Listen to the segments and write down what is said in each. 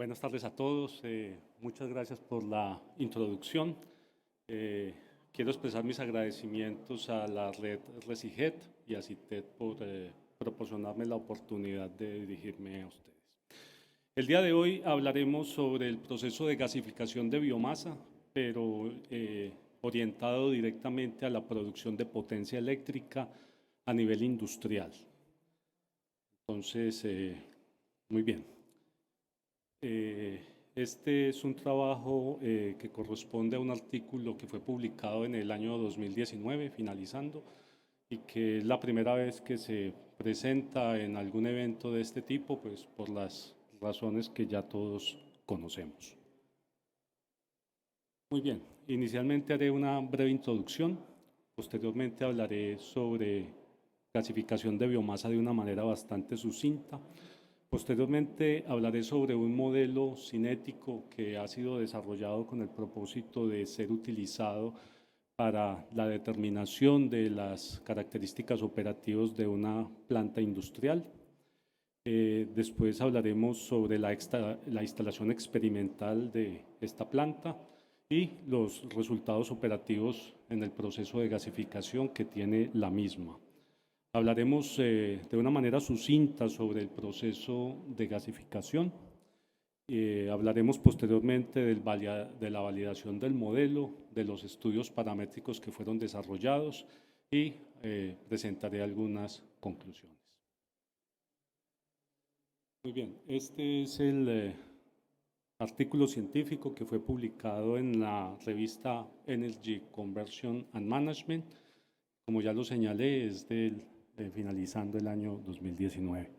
Buenas tardes a todos. Muchas gracias por la introducción. Quiero expresar mis agradecimientos a la red Resiget y a CITED por proporcionarme la oportunidad de dirigirme a ustedes. El día de hoy hablaremos sobre el proceso de gasificación de biomasa, pero orientado directamente a la producción de potencia eléctrica a nivel industrial. Entonces, muy bien. Este es un trabajo que corresponde a un artículo que fue publicado en el año 2019, finalizando, y que es la primera vez que se presenta en algún evento de este tipo, pues por las razones que ya todos conocemos. Muy bien, inicialmente haré una breve introducción, posteriormente hablaré sobre gasificación de biomasa de una manera bastante sucinta. Posteriormente hablaré sobre un modelo cinético que ha sido desarrollado con el propósito de ser utilizado para la determinación de las características operativas de una planta industrial. Después hablaremos sobre la instalación experimental de esta planta y los resultados operativos en el proceso de gasificación que tiene la misma. Hablaremos de una manera sucinta sobre el proceso de gasificación. Hablaremos posteriormente de la validación del modelo, de los estudios paramétricos que fueron desarrollados y presentaré algunas conclusiones. Muy bien, este es el artículo científico que fue publicado en la revista Energy Conversion and Management. Como ya lo señalé, es finalizando el año 2019.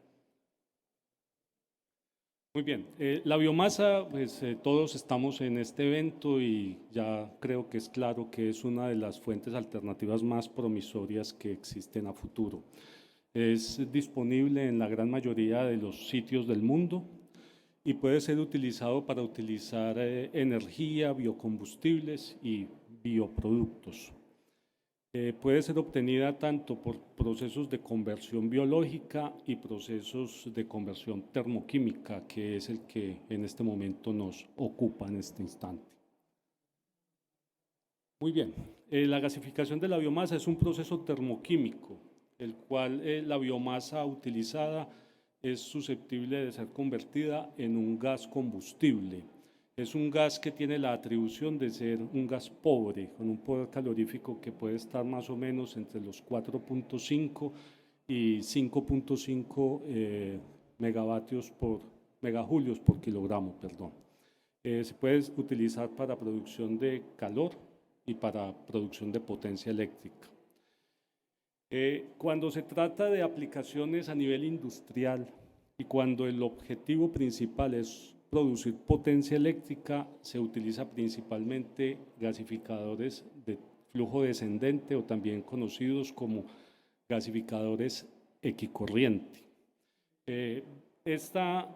Muy bien, la biomasa, pues todos estamos en este evento y ya creo que es claro que es una de las fuentes alternativas más promisorias que existen a futuro. Es disponible en la gran mayoría de los sitios del mundo y puede ser utilizado para utilizar energía, biocombustibles y bioproductos. Puede ser obtenida tanto por procesos de conversión biológica y procesos de conversión termoquímica, que es el que en este momento nos ocupa en este instante. Muy bien, la gasificación de la biomasa es un proceso termoquímico, el cual la biomasa utilizada es susceptible de ser convertida en un gas combustible. Es un gas que tiene la atribución de ser un gas pobre, con un poder calorífico que puede estar más o menos entre los 4.5 y 5.5 megajulios por kilogramo, perdón. Se puede utilizar para producción de calor y para producción de potencia eléctrica. Cuando se trata de aplicaciones a nivel industrial y cuando el objetivo principal es producir potencia eléctrica, se utiliza principalmente gasificadores de flujo descendente o también conocidos como gasificadores equicorriente. Esta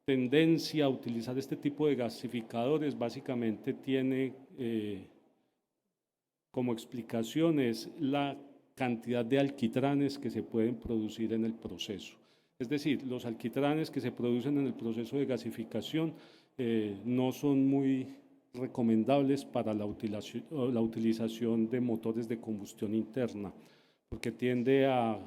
tendencia a utilizar este tipo de gasificadores básicamente tiene como explicaciones la cantidad de alquitranes que se pueden producir en el proceso. Es decir, los alquitranes que se producen en el proceso de gasificación no son muy recomendables para la utilización de motores de combustión interna, porque tiende a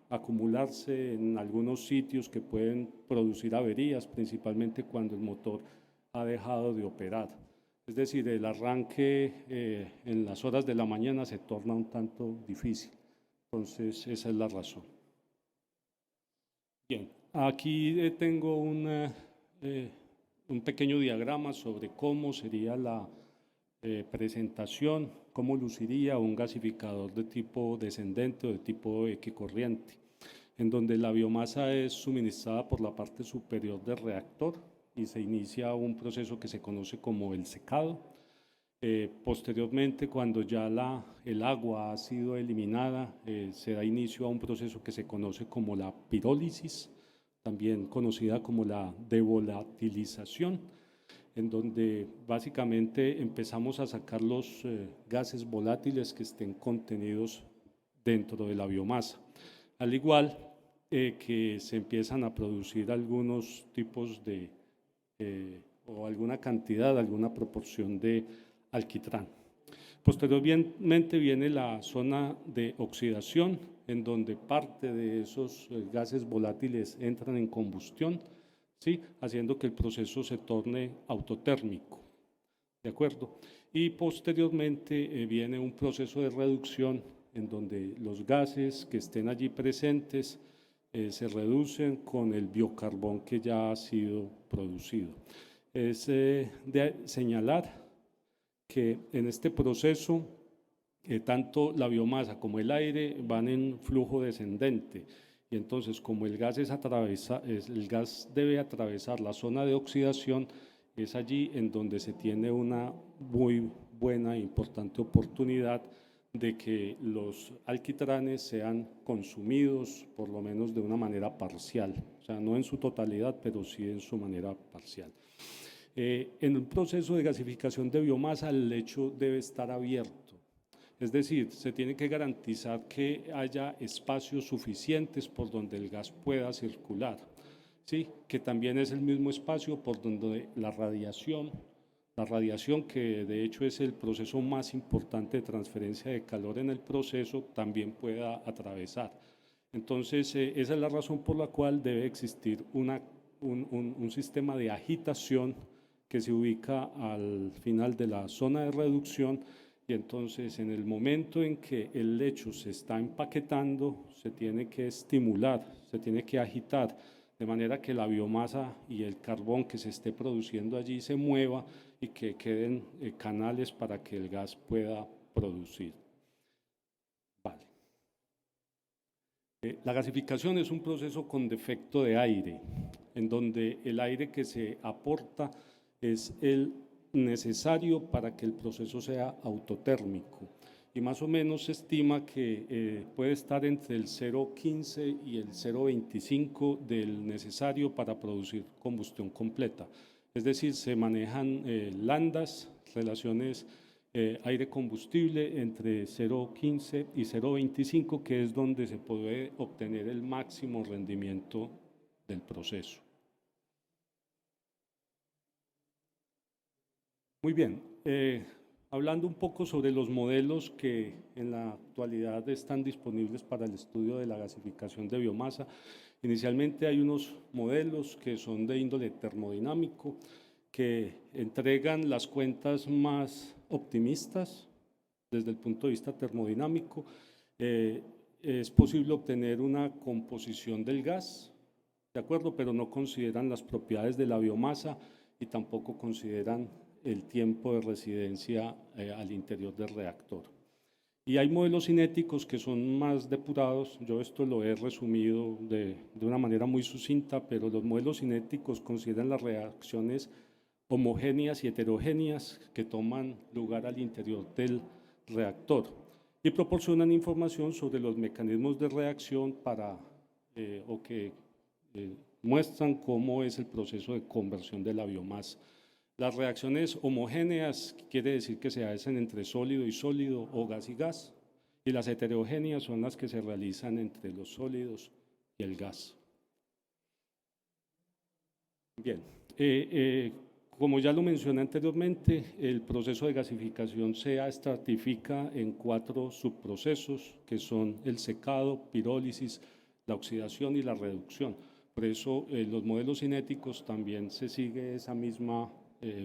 acumularse en algunos sitios que pueden producir averías, principalmente cuando el motor ha dejado de operar. Es decir, el arranque en las horas de la mañana se torna un tanto difícil. Entonces, esa es la razón. Bien, aquí tengo un pequeño diagrama sobre cómo sería la presentación, cómo luciría un gasificador de tipo descendente o de tipo equicorriente, en donde la biomasa es suministrada por la parte superior del reactor y se inicia un proceso que se conoce como el secado. Posteriormente, cuando ya el agua ha sido eliminada, se da inicio a un proceso que se conoce como la pirólisis, también conocida como la devolatilización, en donde básicamente empezamos a sacar los gases volátiles que estén contenidos dentro de la biomasa. Al igual, que se empiezan a producir algunos tipos de, o alguna cantidad, alguna proporción de alquitrán. Posteriormente viene la zona de oxidación, en donde parte de esos gases volátiles entran en combustión, ¿sí? Haciendo que el proceso se torne autotérmico, ¿de acuerdo? Y posteriormente viene un proceso de reducción, en donde los gases que estén allí presentes se reducen con el biocarbón que ya ha sido producido. Es de señalar que en este proceso tanto la biomasa como el aire van en flujo descendente, y entonces como el gas debe atravesar la zona de oxidación, es allí en donde se tiene una muy buena e importante oportunidad de que los alquitranes sean consumidos por lo menos de una manera parcial, o sea, no en su totalidad, pero sí en su manera parcial. En un proceso de gasificación de biomasa, el lecho debe estar abierto, es decir, se tiene que garantizar que haya espacios suficientes por donde el gas pueda circular, ¿sí? Que también es el mismo espacio por donde la radiación que de hecho es el proceso más importante de transferencia de calor en el proceso, también pueda atravesar. Entonces, esa es la razón por la cual debe existir un sistema de agitación que se ubica al final de la zona de reducción, y entonces en el momento en que el lecho se está empaquetando, se tiene que estimular, se tiene que agitar, de manera que la biomasa y el carbón que se esté produciendo allí se mueva y que queden canales para que el gas pueda producir. Vale. La gasificación es un proceso con defecto de aire, en donde el aire que se aporta es el necesario para que el proceso sea autotérmico, y más o menos se estima que puede estar entre el 0,15 y el 0,25 del necesario para producir combustión completa. Es decir, se manejan landas, relaciones aire-combustible entre 0,15 y 0,25, que es donde se puede obtener el máximo rendimiento del proceso. Muy bien, hablando un poco sobre los modelos que en la actualidad están disponibles para el estudio de la gasificación de biomasa. Inicialmente hay unos modelos que son de índole termodinámico, que entregan las cuentas más optimistas desde el punto de vista termodinámico. Es posible obtener una composición del gas, ¿de acuerdo? Pero no consideran las propiedades de la biomasa y tampoco consideran el tiempo de residencia al interior del reactor. Y hay modelos cinéticos que son más depurados. Yo esto lo he resumido de una manera muy sucinta, pero los modelos cinéticos consideran las reacciones homogéneas y heterogéneas que toman lugar al interior del reactor y proporcionan información sobre los mecanismos de reacción o que muestran cómo es el proceso de conversión de la biomasa. Las reacciones homogéneas quiere decir que se hacen entre sólido y sólido o gas y gas, y las heterogéneas son las que se realizan entre los sólidos y el gas. Bien, como ya lo mencioné anteriormente, el proceso de gasificación se estratifica en 4 subprocesos, que son el secado, pirólisis, la oxidación y la reducción. Por eso los modelos cinéticos también se sigue esa misma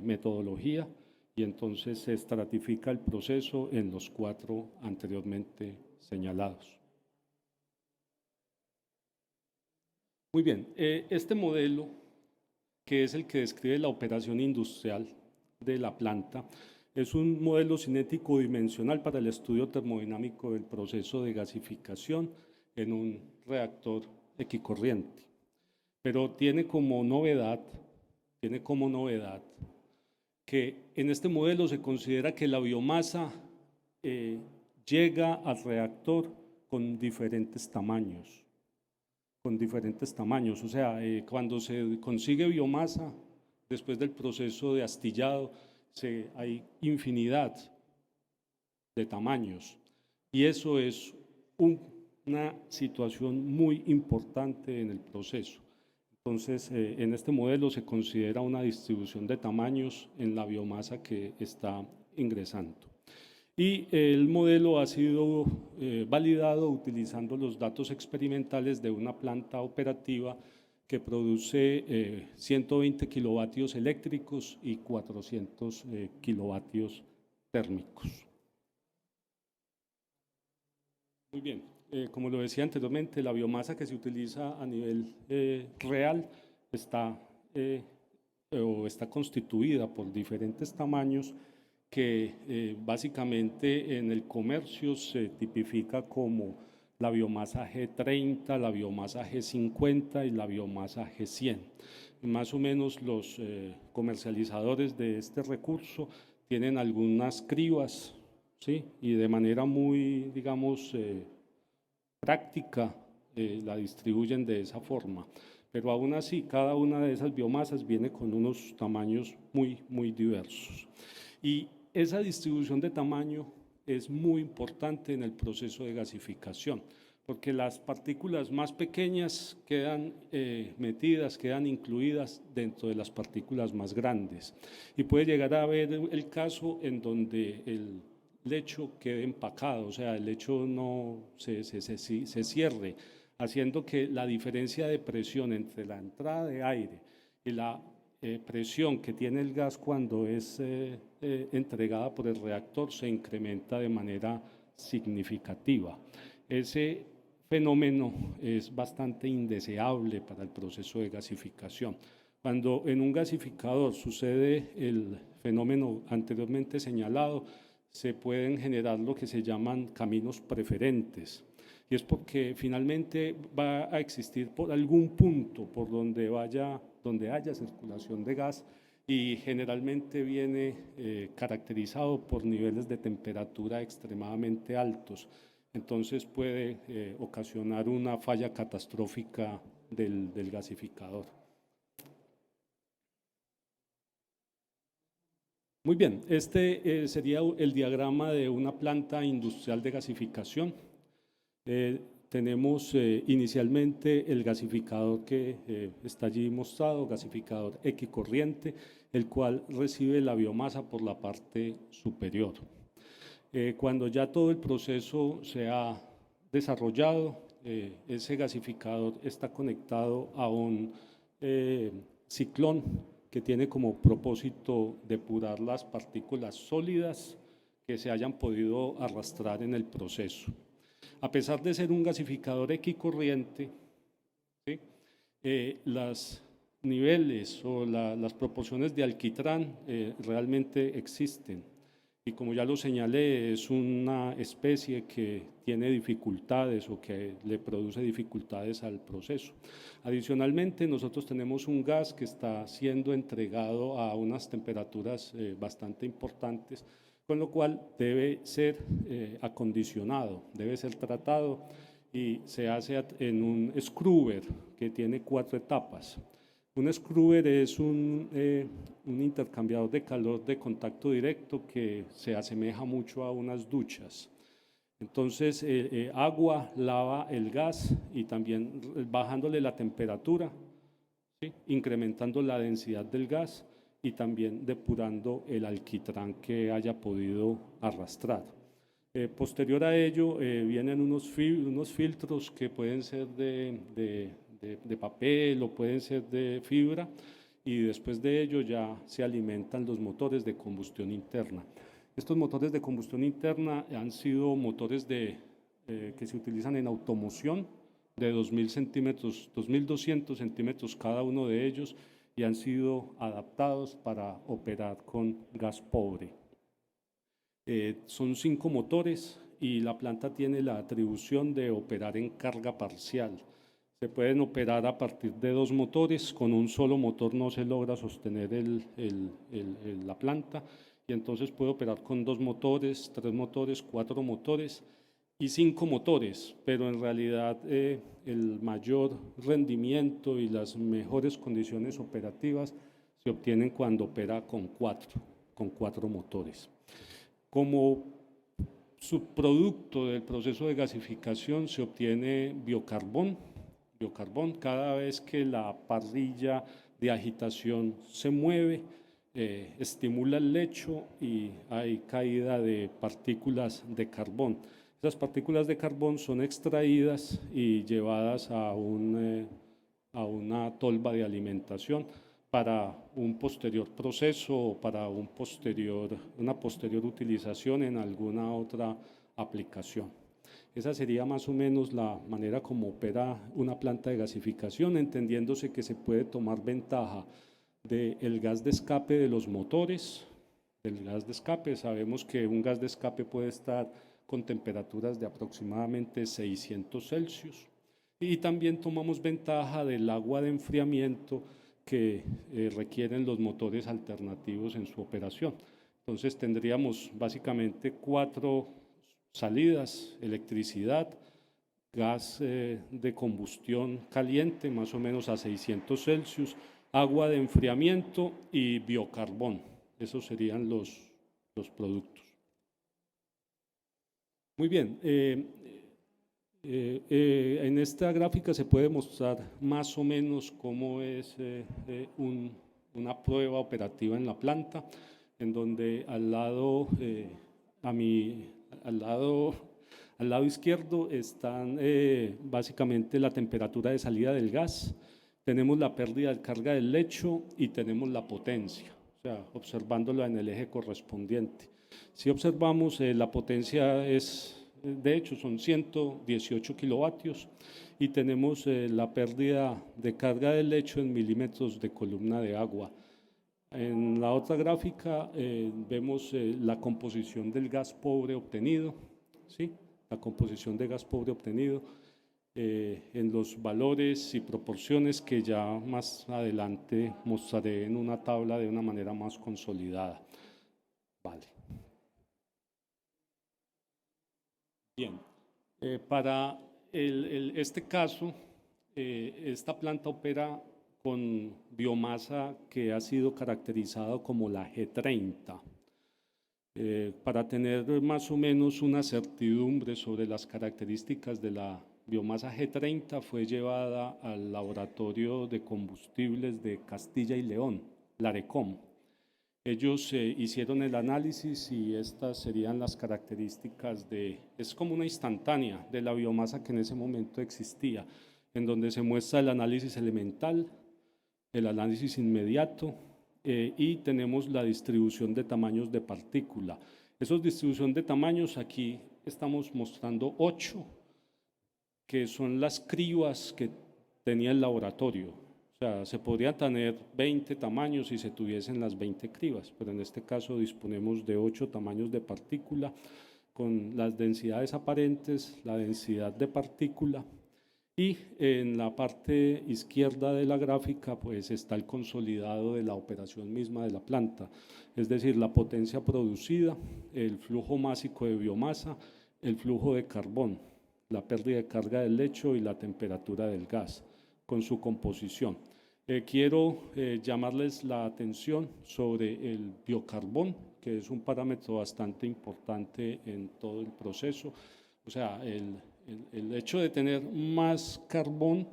metodología, y entonces se estratifica el proceso en los 4 anteriormente señalados. Muy bien, este modelo, que es el que describe la operación industrial de la planta, es un modelo cinético dimensional para el estudio termodinámico del proceso de gasificación en un reactor equicorriente, pero tiene como novedad que en este modelo se considera que la biomasa llega al reactor con diferentes tamaños, o sea, cuando se consigue biomasa después del proceso de astillado, hay infinidad de tamaños, y eso es una situación muy importante en el proceso. Entonces, en este modelo se considera una distribución de tamaños en la biomasa que está ingresando. Y el modelo ha sido validado utilizando los datos experimentales de una planta operativa que produce 120 kilovatios eléctricos y 400 kilovatios térmicos. Muy bien, como lo decía anteriormente, la biomasa que se utiliza a nivel real está constituida por diferentes tamaños que básicamente en el comercio se tipifica como la biomasa G30, la biomasa G50 y la biomasa G100. Más o menos los comercializadores de este recurso tienen algunas cribas, ¿sí? Y de manera muy, digamos, práctica la distribuyen de esa forma. Pero aún así, cada una de esas biomasas viene con unos tamaños muy diversos. Y esa distribución de tamaño es muy importante en el proceso de gasificación, porque las partículas más pequeñas quedan metidas, quedan incluidas dentro de las partículas más grandes. Y puede llegar a haber el caso en donde el lecho quede empacado, o sea, el lecho no se cierre, haciendo que la diferencia de presión entre la entrada de aire y la presión que tiene el gas cuando es entregada por el reactor se incrementa de manera significativa. Ese fenómeno es bastante indeseable para el proceso de gasificación. Cuando en un gasificador sucede el fenómeno anteriormente señalado, se pueden generar lo que se llaman caminos preferentes. Y es porque finalmente va a existir por algún punto por donde haya circulación de gas y generalmente viene caracterizado por niveles de temperatura extremadamente altos. Entonces puede ocasionar una falla catastrófica del gasificador. Muy bien, este sería el diagrama de una planta industrial de gasificación. Tenemos inicialmente el gasificador que está allí mostrado, gasificador equicorriente, el cual recibe la biomasa por la parte superior. Cuando ya todo el proceso se ha desarrollado, ese gasificador está conectado a un ciclón que tiene como propósito depurar las partículas sólidas que se hayan podido arrastrar en el proceso. A pesar de ser un gasificador equicorriente, ¿sí? Los niveles o las proporciones de alquitrán realmente existen. Y como ya lo señalé, es una especie que tiene dificultades o que le produce dificultades al proceso. Adicionalmente, nosotros tenemos un gas que está siendo entregado a unas temperaturas bastante importantes, con lo cual debe ser acondicionado, debe ser tratado y se hace en un scrubber que tiene 4 etapas. Un scrubber es un intercambiador de calor de contacto directo que se asemeja mucho a unas duchas. Entonces, agua lava el gas y también bajándole la temperatura, ¿sí? Incrementando la densidad del gas y también depurando el alquitrán que haya podido arrastrar. Posterior a ello vienen unos filtros que pueden ser de papel o pueden ser de fibra y después de ello ya se alimentan los motores de combustión interna. Estos motores de combustión interna han sido motores que se utilizan en automoción de 2.000 centímetros, 2.200 centímetros cada uno de ellos y han sido adaptados para operar con gas pobre. Son 5 motores y la planta tiene la atribución de operar en carga parcial. Se pueden operar a partir de 2 motores, con un solo motor no se logra sostener la planta y entonces puede operar con 2 motores, 3 motores, 4 motores y 5 motores, pero en realidad el mayor rendimiento y las mejores condiciones operativas se obtienen cuando opera con 4 motores. Como subproducto del proceso de gasificación se obtiene biocarbón. Cada vez que la parrilla de agitación se mueve, estimula el lecho y hay caída de partículas de carbón. Esas partículas de carbón son extraídas y llevadas a una tolva de alimentación para un posterior proceso o para una posterior utilización en alguna otra aplicación. Esa sería más o menos la manera como opera una planta de gasificación, entendiéndose que se puede tomar ventaja del gas de escape de los motores. Del gas de escape, sabemos que un gas de escape puede estar con temperaturas de aproximadamente 600 Celsius. Y también tomamos ventaja del agua de enfriamiento que requieren los motores alternativos en su operación. Entonces tendríamos básicamente 4 salidas: electricidad, gas de combustión caliente, más o menos a 600 Celsius, agua de enfriamiento y biocarbón. Esos serían los productos. Muy bien. En esta gráfica se puede mostrar más o menos cómo es una prueba operativa en la planta, en donde al lado izquierdo están básicamente la temperatura de salida del gas, tenemos la pérdida de carga del lecho y tenemos la potencia, o sea, observándolo en el eje correspondiente. Si observamos, la potencia de hecho son 118 kilovatios y tenemos la pérdida de carga del lecho en milímetros de columna de agua. En la otra gráfica vemos la composición del gas pobre obtenido, ¿sí? La composición de gas pobre obtenido en los valores y proporciones que ya más adelante mostraré en una tabla de una manera más consolidada. Vale. Bien, para este caso, esta planta opera con biomasa que ha sido caracterizado como la G30. Para tener más o menos una certidumbre sobre las características de la biomasa G30, fue llevada al Laboratorio de Combustibles de Castilla y León, LARECOM. Ellos hicieron el análisis y estas serían las características es como una instantánea de la biomasa que en ese momento existía, en donde se muestra el análisis elemental, el análisis inmediato y tenemos la distribución de tamaños de partícula. Esos distribución de tamaños, aquí estamos mostrando 8, que son las cribas que tenía el laboratorio. O sea, se podría tener 20 tamaños si se tuviesen las 20 cribas, pero en este caso disponemos de 8 tamaños de partícula con las densidades aparentes, la densidad de partícula, y en la parte izquierda de la gráfica pues está el consolidado de la operación misma de la planta, es decir, la potencia producida, el flujo másico de biomasa, el flujo de carbón, la pérdida de carga del lecho y la temperatura del gas con su composición. Quiero llamarles la atención sobre el biocarbón, que es un parámetro bastante importante en todo el proceso. O sea, el hecho de tener más carbón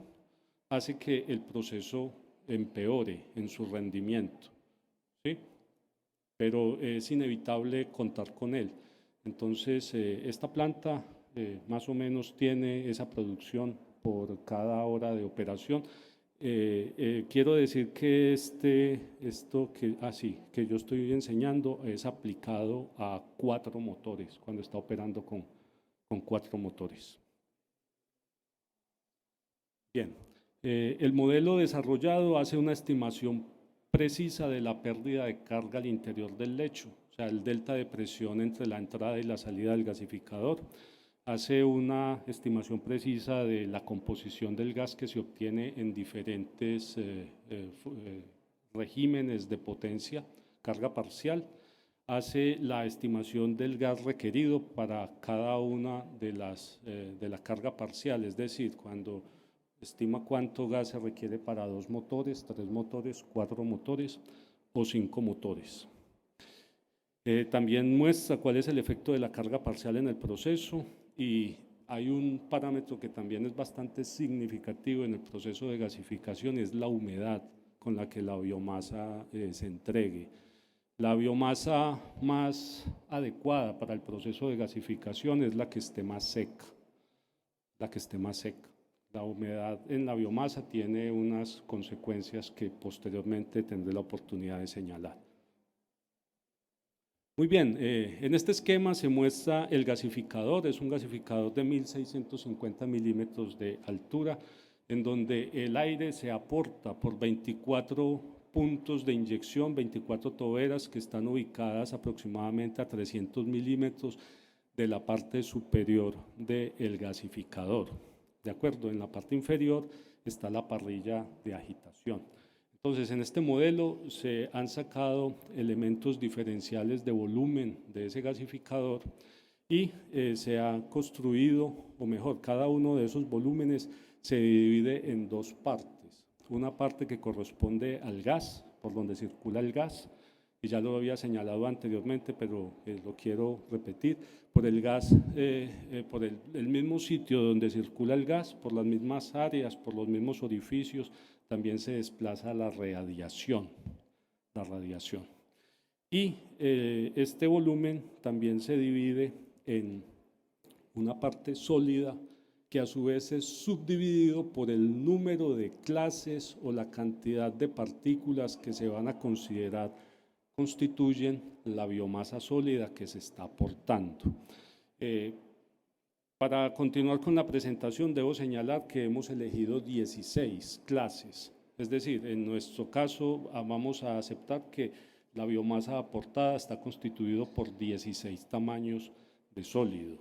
hace que el proceso empeore en su rendimiento, ¿sí? Pero es inevitable contar con él. Entonces, esta planta más o menos tiene esa producción por cada hora de operación. Quiero decir que esto que yo estoy enseñando es aplicado a 4 motores, cuando está operando con 4 motores. Bien, el modelo desarrollado hace una estimación precisa de la pérdida de carga al interior del lecho, o sea, el delta de presión entre la entrada y la salida del gasificador. Hace una estimación precisa de la composición del gas que se obtiene en diferentes regímenes de potencia, carga parcial. Hace la estimación del gas requerido para cada una de la carga parcial, es decir, cuando estima cuánto gas se requiere para 2 motores, 3 motores, 4 motores o 5 motores. También muestra cuál es el efecto de la carga parcial en el proceso y hay un parámetro que también es bastante significativo en el proceso de gasificación, es la humedad con la que la biomasa se entregue. La biomasa más adecuada para el proceso de gasificación es la que esté más seca, La humedad en la biomasa tiene unas consecuencias que posteriormente tendré la oportunidad de señalar. Muy bien, en este esquema se muestra el gasificador, es un gasificador de 1650 milímetros de altura, en donde el aire se aporta por 24 puntos de inyección, 24 toberas que están ubicadas aproximadamente a 300 milímetros de la parte superior del gasificador. ¿De acuerdo? En la parte inferior está la parrilla de agitación. Entonces, en este modelo se han sacado elementos diferenciales de volumen de ese gasificador y se ha construido, o mejor, cada uno de esos volúmenes se divide en dos partes. Una parte que corresponde al gas, por donde circula el gas, y ya lo había señalado anteriormente, pero lo quiero repetir, por el gas, por el mismo sitio donde circula el gas, por las mismas áreas, por los mismos orificios, también se desplaza la radiación. Y este volumen también se divide en una parte sólida que a su vez es subdividido por el número de clases o la cantidad de partículas que se van a considerar constituyen la biomasa sólida que se está aportando. Para continuar con la presentación, debo señalar que hemos elegido 16 clases, es decir, en nuestro caso vamos a aceptar que la biomasa aportada está constituido por 16 tamaños de sólido.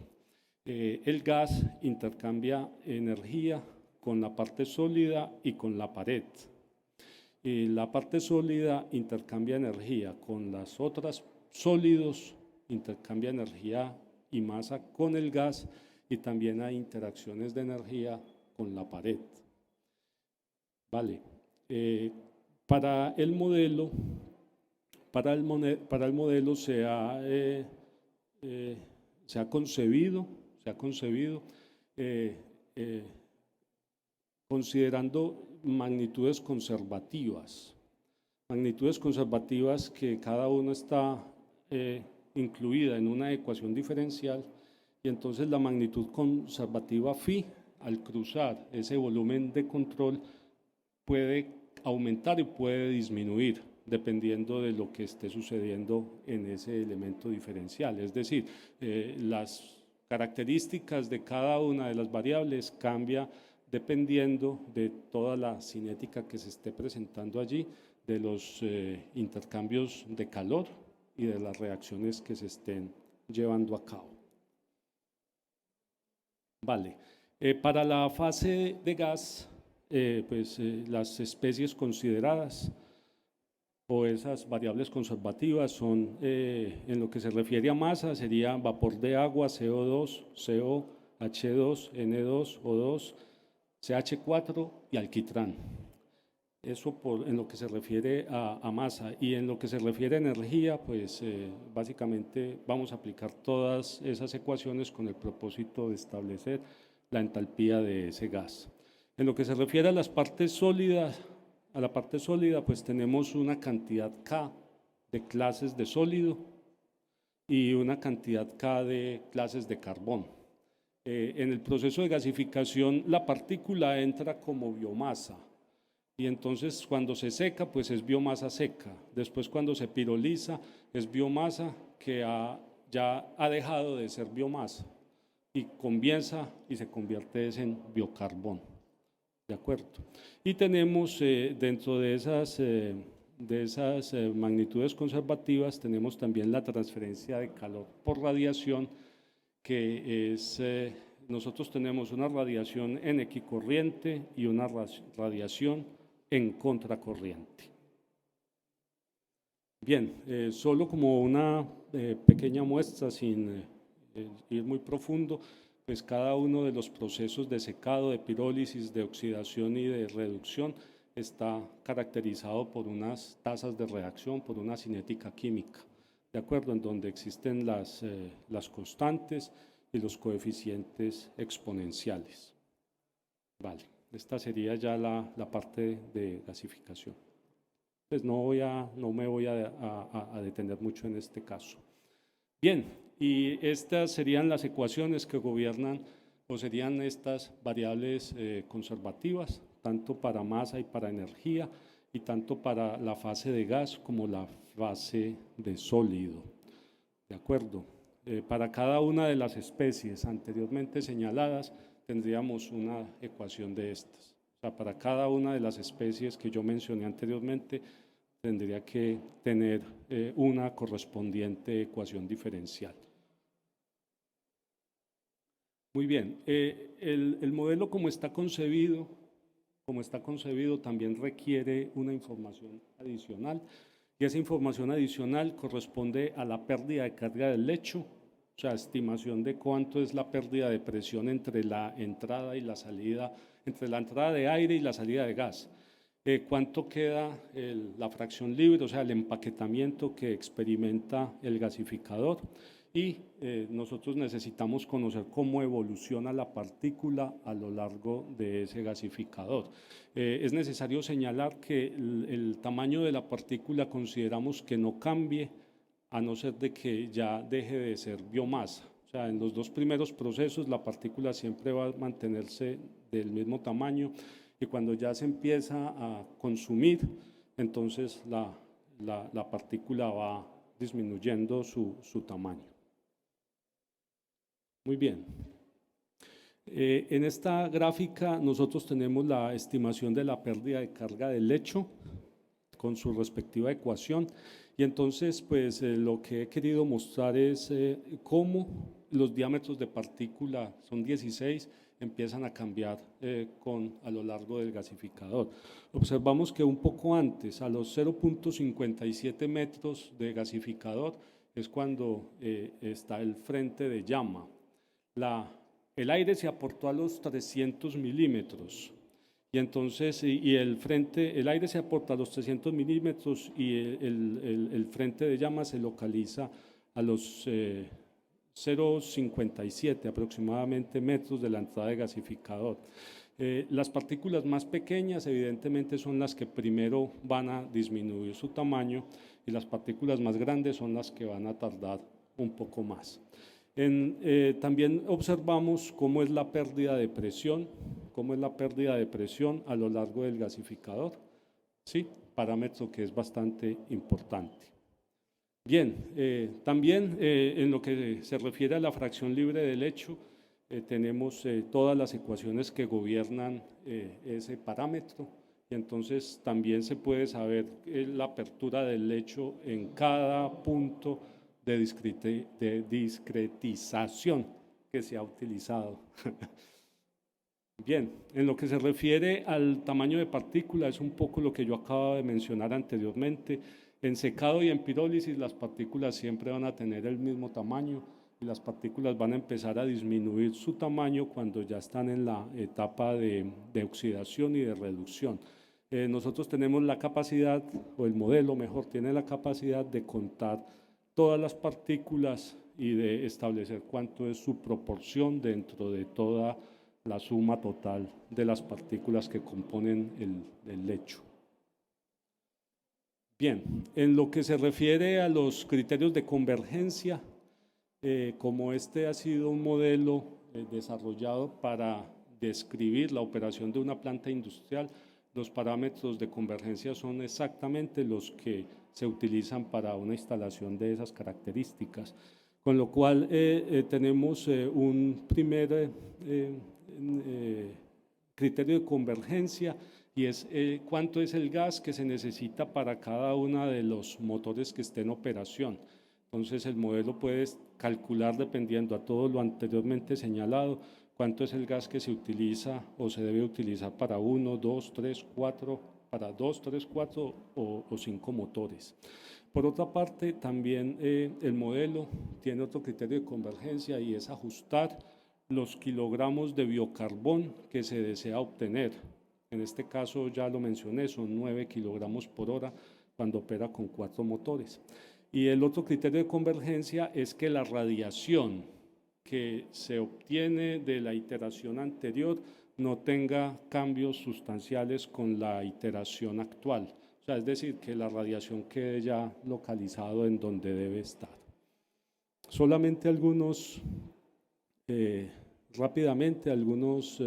El gas intercambia energía con la parte sólida y con la pared. La parte sólida intercambia energía con las otras sólidos, intercambia energía y masa con el gas, y también hay interacciones de energía con la pared. Vale. Para el modelo se ha concebido considerando magnitudes conservativas que cada una está incluida en una ecuación diferencial. Y entonces la magnitud conservativa phi, al cruzar ese volumen de control, puede aumentar y puede disminuir dependiendo de lo que esté sucediendo en ese elemento diferencial. Es decir, las características de cada una de las variables cambia dependiendo de toda la cinética que se esté presentando allí, de los intercambios de calor y de las reacciones que se estén llevando a cabo. Vale, para la fase de gas, las especies consideradas o esas variables conservativas son, en lo que se refiere a masa, sería vapor de agua, CO2, CO, H2, N2, O2, CH4 y alquitrán. Eso en lo que se refiere a masa, y en lo que se refiere a energía, pues básicamente vamos a aplicar todas esas ecuaciones con el propósito de establecer la entalpía de ese gas. En lo que se refiere a las partes sólidas, pues tenemos una cantidad K de clases de sólido y una cantidad K de clases de carbón. En el proceso de gasificación, la partícula entra como biomasa, y entonces cuando se seca, pues es biomasa seca. Después, cuando se piroliza, es biomasa que ya ha dejado de ser biomasa y comienza y se convierte en biocarbón. ¿De acuerdo? Y tenemos dentro de esas magnitudes conservativas, tenemos también la transferencia de calor por radiación, que es, nosotros tenemos una radiación en equicorriente y una radiación en contracorriente. Bien, solo como una pequeña muestra, sin ir muy profundo, pues cada uno de los procesos de secado, de pirólisis, de oxidación y de reducción está caracterizado por unas tasas de reacción, por una cinética química. ¿de acuerdo? En donde existen las constantes y los coeficientes exponenciales. Vale, esta sería ya la parte de gasificación. Pues no me voy a detener mucho en este caso. Bien, y estas serían las ecuaciones que gobiernan, o serían estas variables conservativas, tanto para masa y para energía, y tanto para la fase de gas como la fase de sólido. ¿De acuerdo? Para cada una de las especies anteriormente señaladas, tendríamos una ecuación de estas. O sea, para cada una de las especies que yo mencioné anteriormente, tendría que tener una correspondiente ecuación diferencial. Muy bien, el modelo como está concebido también requiere una información adicional, y esa información adicional corresponde a la pérdida de carga del lecho, o sea, estimación de cuánto es la pérdida de presión entre la entrada y la salida, entre la entrada de aire y la salida de gas. Cuánto queda la fracción libre, o sea, el empaquetamiento que experimenta el gasificador, y nosotros necesitamos conocer cómo evoluciona la partícula a lo largo de ese gasificador. Es necesario señalar que el tamaño de la partícula consideramos que no cambie a no ser de que ya deje de ser biomasa. O sea, en los dos primeros procesos la partícula siempre va a mantenerse del mismo tamaño, y cuando ya se empieza a consumir, entonces la partícula va disminuyendo su tamaño. Muy bien. En esta gráfica nosotros tenemos la estimación de la pérdida de carga del lecho con su respectiva ecuación, y entonces pues lo que he querido mostrar es cómo los diámetros de partícula, son 16, empiezan a cambiar a lo largo del gasificador. Observamos que un poco antes, a los 0.57 metros de gasificador, es cuando está el frente de llama. El aire se aportó a los 300 milímetros, y entonces el aire se aporta a los 300 milímetros, y el frente de llama se localiza a los 0.57 aproximadamente metros de la entrada de gasificador. Las partículas más pequeñas evidentemente son las que primero van a disminuir su tamaño, y las partículas más grandes son las que van a tardar un poco más. También observamos cómo es la pérdida de presión, a lo largo del gasificador, ¿sí? Parámetro que es bastante importante. Bien, también en lo que se refiere a la fracción libre de lecho, tenemos todas las ecuaciones que gobiernan ese parámetro, y entonces también se puede saber la apertura del lecho en cada punto de discretización que se ha utilizado. Bien, en lo que se refiere al tamaño de partícula, es un poco lo que yo acabo de mencionar anteriormente. En secado y en pirólisis las partículas siempre van a tener el mismo tamaño, y las partículas van a empezar a disminuir su tamaño cuando ya están en la etapa de oxidación y de reducción. Nosotros tenemos la capacidad, o el modelo mejor, tiene la capacidad de contar todas las partículas y de establecer cuánto es su proporción dentro de toda la suma total de las partículas que componen el lecho. Bien, en lo que se refiere a los criterios de convergencia, como este ha sido un modelo desarrollado para describir la operación de una planta industrial, los parámetros de convergencia son exactamente los que se utilizan para una instalación de esas características, con lo cual tenemos un primer criterio de convergencia, y es cuánto es el gas que se necesita para cada uno de los motores que esté en operación. Entonces el modelo puede calcular, dependiendo a todo lo anteriormente señalado, cuánto es el gas que se utiliza o se debe utilizar para 1, 2, 3, 4, para 2, 3, 4 o 5 motores. Por otra parte, también el modelo tiene otro criterio de convergencia, y es ajustar los kilogramos de biocarbón que se desea obtener. En este caso, ya lo mencioné, son 9 kilogramos por hora cuando opera con 4 motores. Y el otro criterio de convergencia es que la radiación que se obtiene de la iteración anterior no tenga cambios sustanciales con la iteración actual. O sea, es decir, que la radiación quede ya localizado en donde debe estar. Solamente rápidamente, algunos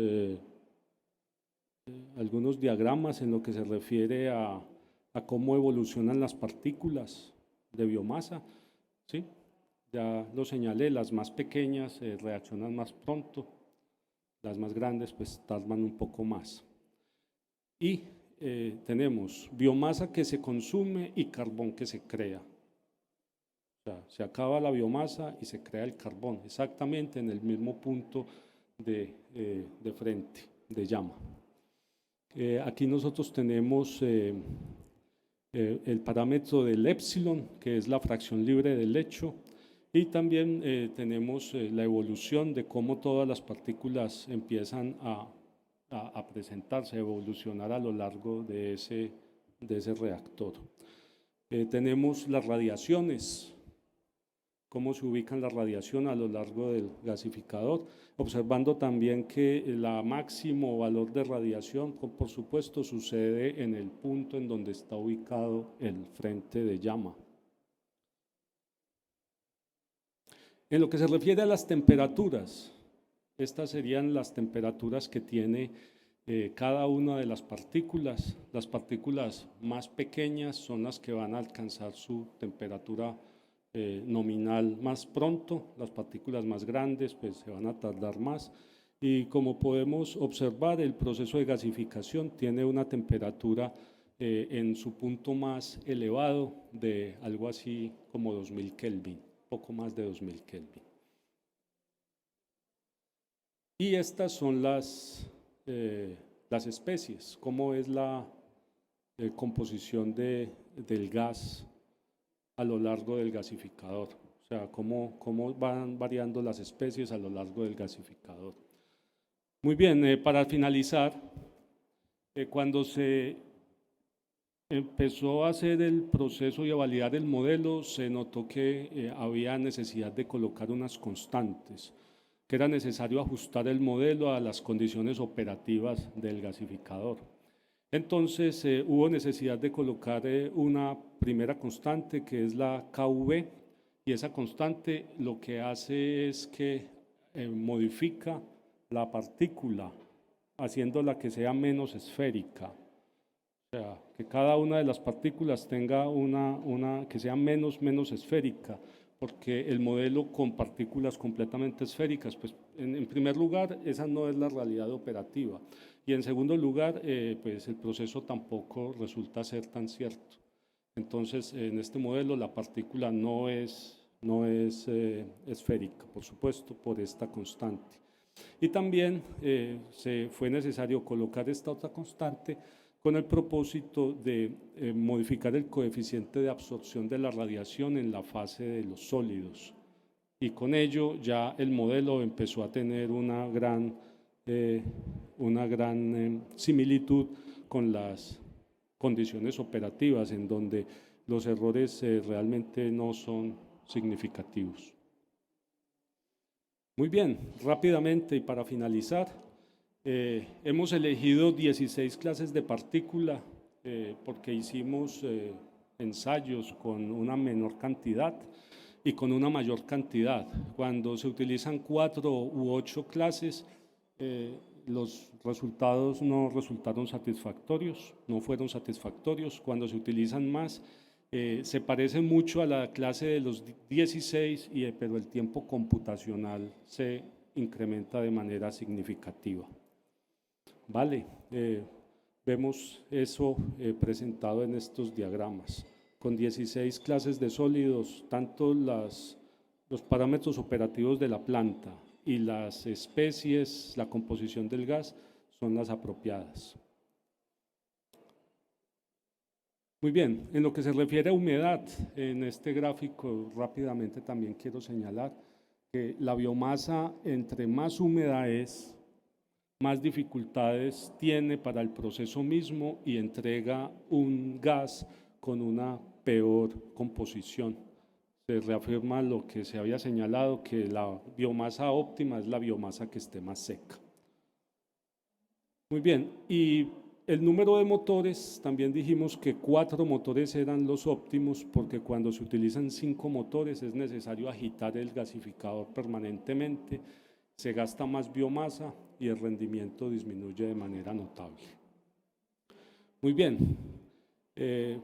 diagramas en lo que se refiere a cómo evolucionan las partículas de biomasa, ¿sí? Ya lo señalé, las más pequeñas reaccionan más pronto, las más grandes pues tardan un poco más. Y tenemos biomasa que se consume y carbón que se crea. O sea, se acaba la biomasa y se crea el carbón, exactamente en el mismo punto de frente, de llama. Aquí nosotros tenemos el parámetro del épsilon, que es la fracción libre del lecho, y también tenemos la evolución de cómo todas las partículas empiezan a presentarse, a evolucionar a lo largo de ese reactor. Tenemos las radiaciones, cómo se ubican las radiaciones a lo largo del gasificador, observando también que el máximo valor de radiación, por supuesto, sucede en el punto en donde está ubicado el frente de llama. En lo que se refiere a las temperaturas, estas serían las temperaturas que tiene cada una de las partículas. Las partículas más pequeñas son las que van a alcanzar su temperatura nominal más pronto, las partículas más grandes pues se van a tardar más, y como podemos observar, el proceso de gasificación tiene una temperatura en su punto más elevado de algo así como 2000 Kelvin, poco más de 2000 Kelvin. Y estas son las especies, cómo es la composición del gas a lo largo del gasificador, o sea, cómo van variando las especies a lo largo del gasificador. Muy bien, para finalizar, cuando se empezó a hacer el proceso y a validar el modelo, se notó que había necesidad de colocar unas constantes, que era necesario ajustar el modelo a las condiciones operativas del gasificador. Entonces hubo necesidad de colocar una primera constante que es la KV, y esa constante lo que hace es que modifica la partícula haciéndola que sea menos esférica, o sea, que cada una de las partículas tenga que sea menos esférica, porque el modelo con partículas completamente esféricas, pues en primer lugar, esa no es la realidad operativa, y en segundo lugar, pues el proceso tampoco resulta ser tan cierto. Entonces, en este modelo la partícula no es esférica, por supuesto, por esta constante. Y también se fue necesario colocar esta otra constante con el propósito de modificar el coeficiente de absorción de la radiación en la fase de los sólidos. Y con ello ya el modelo empezó a tener una gran similitud con las condiciones operativas, en donde los errores realmente no son significativos. Muy bien, rápidamente y para finalizar, hemos elegido 16 clases de partícula porque hicimos ensayos con una menor cantidad y con una mayor cantidad. Cuando se utilizan 4 u 8 clases, los resultados no resultaron satisfactorios, no fueron satisfactorios. Cuando se utilizan más, se parece mucho a la clase de los 16, pero el tiempo computacional se incrementa de manera significativa. Vale, vemos eso presentado en estos diagramas. Con 16 clases de sólidos, tanto los parámetros operativos de la planta y las especies, la composición del gas, son las apropiadas. Muy bien, en lo que se refiere a humedad, en este gráfico rápidamente también quiero señalar que la biomasa, entre más húmeda es, más dificultades tiene para el proceso mismo y entrega un gas con una peor composición. se reafirma lo que se había señalado, que la biomasa óptima es la biomasa que esté más seca. Muy bien, y el número de motores, también dijimos que 4 motores eran los óptimos, porque cuando se utilizan 5 motores es necesario agitar el gasificador permanentemente, se gasta más biomasa y el rendimiento disminuye de manera notable. Muy bien,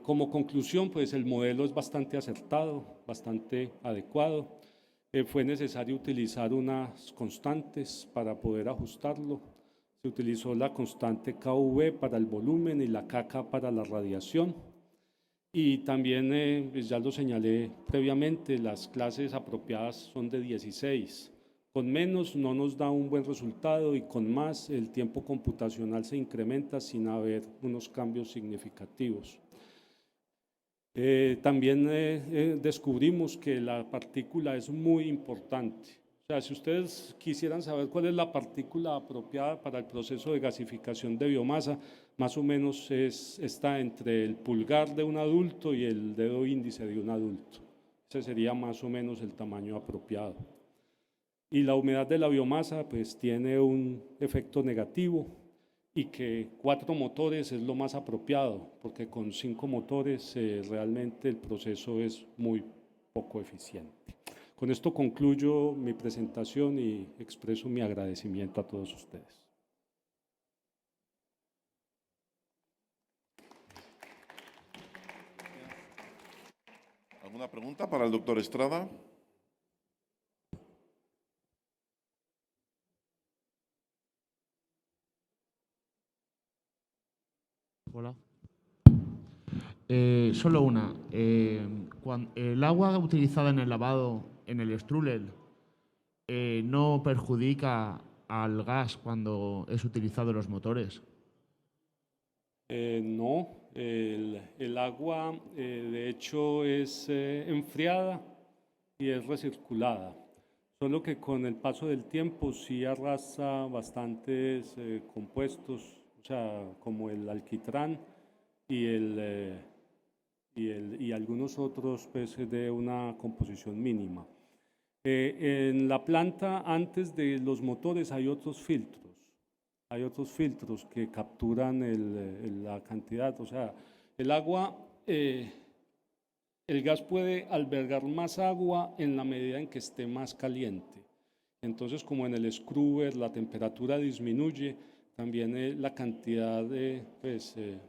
como conclusión, pues el modelo es bastante acertado, bastante adecuado. Fue necesario utilizar unas constantes para poder ajustarlo. Se utilizó la constante KV para el volumen y la KK para la radiación. Y también, pues ya lo señalé previamente, las clases apropiadas son de 16. Con menos no nos da un buen resultado y con más el tiempo computacional se incrementa sin haber unos cambios significativos. También descubrimos que la partícula es muy importante. O sea, si ustedes quisieran saber cuál es la partícula apropiada para el proceso de gasificación de biomasa, más o menos está entre el pulgar de un adulto y el dedo índice de un adulto. Ese sería más o menos el tamaño apropiado. Y la humedad de la biomasa pues tiene un efecto negativo, y que 4 motores es lo más apropiado, porque con 5 motores realmente el proceso es muy poco eficiente. Con esto concluyo mi presentación y expreso mi agradecimiento a todos ustedes. ¿Alguna pregunta para el doctor Estrada? Hola. Solo una. El agua utilizada en el lavado, en el Strudel, ¿no perjudica al gas cuando es utilizado en los motores? No, el agua de hecho es enfriada y es recirculada, solo que con el paso del tiempo sí arrastra bastantes compuestos, o sea, como el alquitrán y, y algunos otros peces de una composición mínima. En la planta, antes de los motores, hay otros filtros. Hay otros filtros que capturan la cantidad. O sea, el agua, el gas puede albergar más agua en la medida en que esté más caliente. Entonces, como en el scrubber la temperatura disminuye, también la cantidad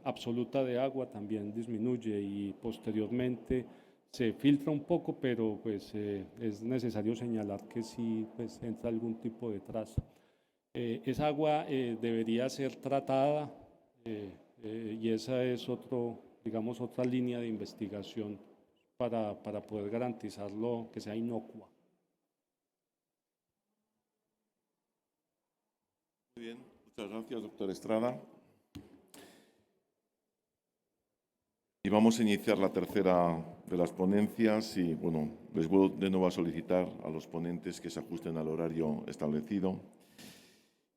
absoluta de agua también disminuye y posteriormente se filtra un poco, pero pues es necesario señalar que sí pues, entra algún tipo de traza. Esa agua debería ser tratada y esa es digamos, otra línea de investigación para poder garantizarlo que sea inocua. Muy bien, muchas gracias, doctor Estrada. Y vamos a iniciar la tercera de las ponencias y, bueno, les vuelvo de nuevo a solicitar a los ponentes que se ajusten al horario establecido.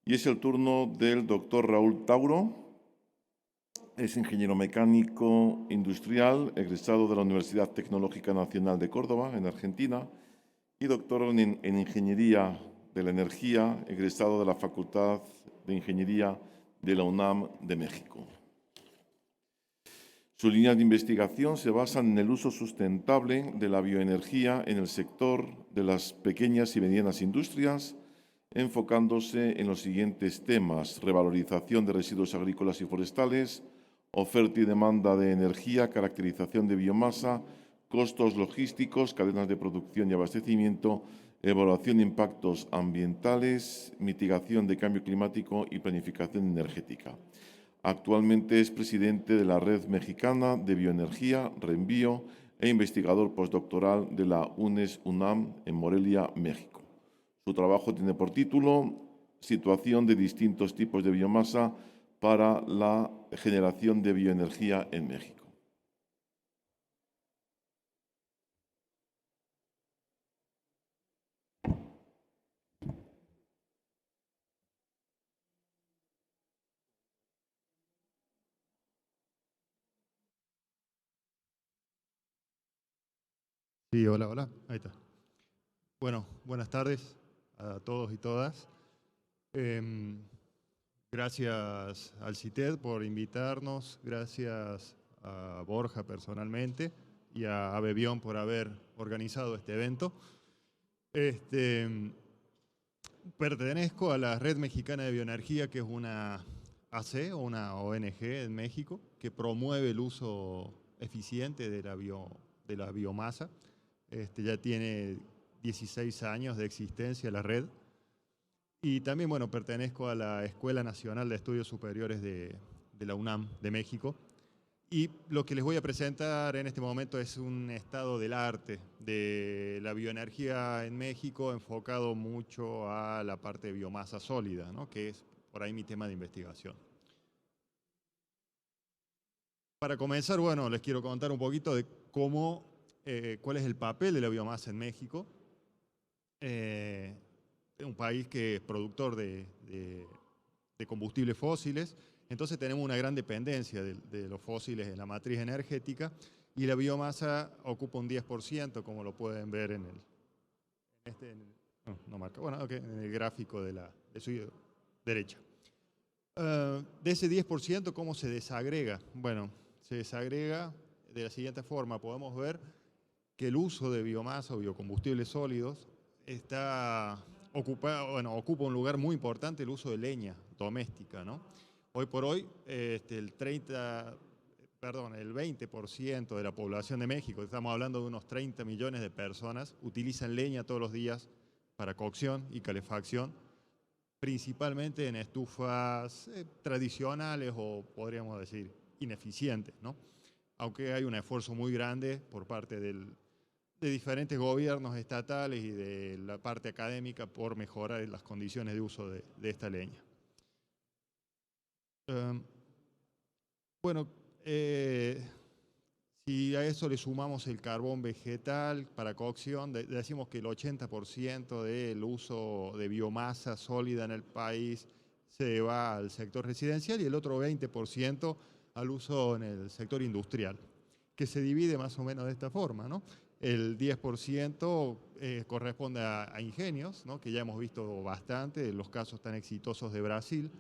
Y es el turno del doctor Raúl Tauro. Es ingeniero mecánico industrial, egresado de la Universidad Tecnológica Nacional de Córdoba, en Argentina, y doctor en Ingeniería de la Energía, egresado de la Facultad de Ingeniería de la UNAM de México. Su línea de investigación se basa en el uso sustentable de la bioenergía en el sector de las pequeñas y medianas industrias, enfocándose en los siguientes temas: revalorización de residuos agrícolas y forestales, oferta y demanda de energía, caracterización de biomasa, costos logísticos, cadenas de producción y abastecimiento, evaluación de impactos ambientales, mitigación de cambio climático y planificación energética. Actualmente es presidente de la Red Mexicana de Bioenergía, Reenvío, e investigador postdoctoral de la UNES-UNAM en Morelia, México. Su trabajo tiene por título Situación de distintos tipos de biomasa para la generación de bioenergía en México. Sí, hola, hola. Ahí está. Bueno, buenas tardes a todos y todas. Em, Gracias al CITED por invitarnos, gracias a Borja personalmente y a Abebión por haber organizado este evento. Este, Pertenezco a la Red Mexicana de Bioenergía, que es una AC o una ONG en México que promueve el uso eficiente de de la biomasa. Ya tiene 16 años de existencia la red. Y también, bueno, pertenezco a la Escuela Nacional de Estudios Superiores de la UNAM de México. Y lo que les voy a presentar en este momento es un estado del arte de la bioenergía en México, enfocado mucho a la parte de biomasa sólida, ¿no? Que es por ahí mi tema de investigación. Para comenzar, bueno, les quiero contar un poquito de cuál es el papel de la biomasa en México. Un país que es productor de combustibles fósiles, entonces tenemos una gran dependencia de los fósiles en la matriz energética y la biomasa ocupa un 10%, como lo pueden ver no marca, bueno, okay, en el gráfico de su derecha. De ese 10%, ¿cómo se desagrega? Bueno, se desagrega de la siguiente forma. Podemos ver que el uso de biomasa o biocombustibles sólidos ocupa un lugar muy importante, el uso de leña doméstica, ¿no? Hoy por hoy, el 20% de la población de México, estamos hablando de unos 30 millones de personas, utilizan leña todos los días para cocción y calefacción, principalmente en estufas tradicionales o podríamos decir ineficientes, ¿no? Aunque hay un esfuerzo muy grande por parte de diferentes gobiernos estatales y de la parte académica por mejorar las condiciones de uso de esta leña. Bueno, si a eso le sumamos el carbón vegetal para cocción, decimos que el 80% del uso de biomasa sólida en el país se va al sector residencial y el otro 20% al uso en el sector industrial, que se divide más o menos de esta forma, ¿no? El 10% corresponde a ingenios, ¿no? Que ya hemos visto bastante, los casos tan exitosos de Brasil.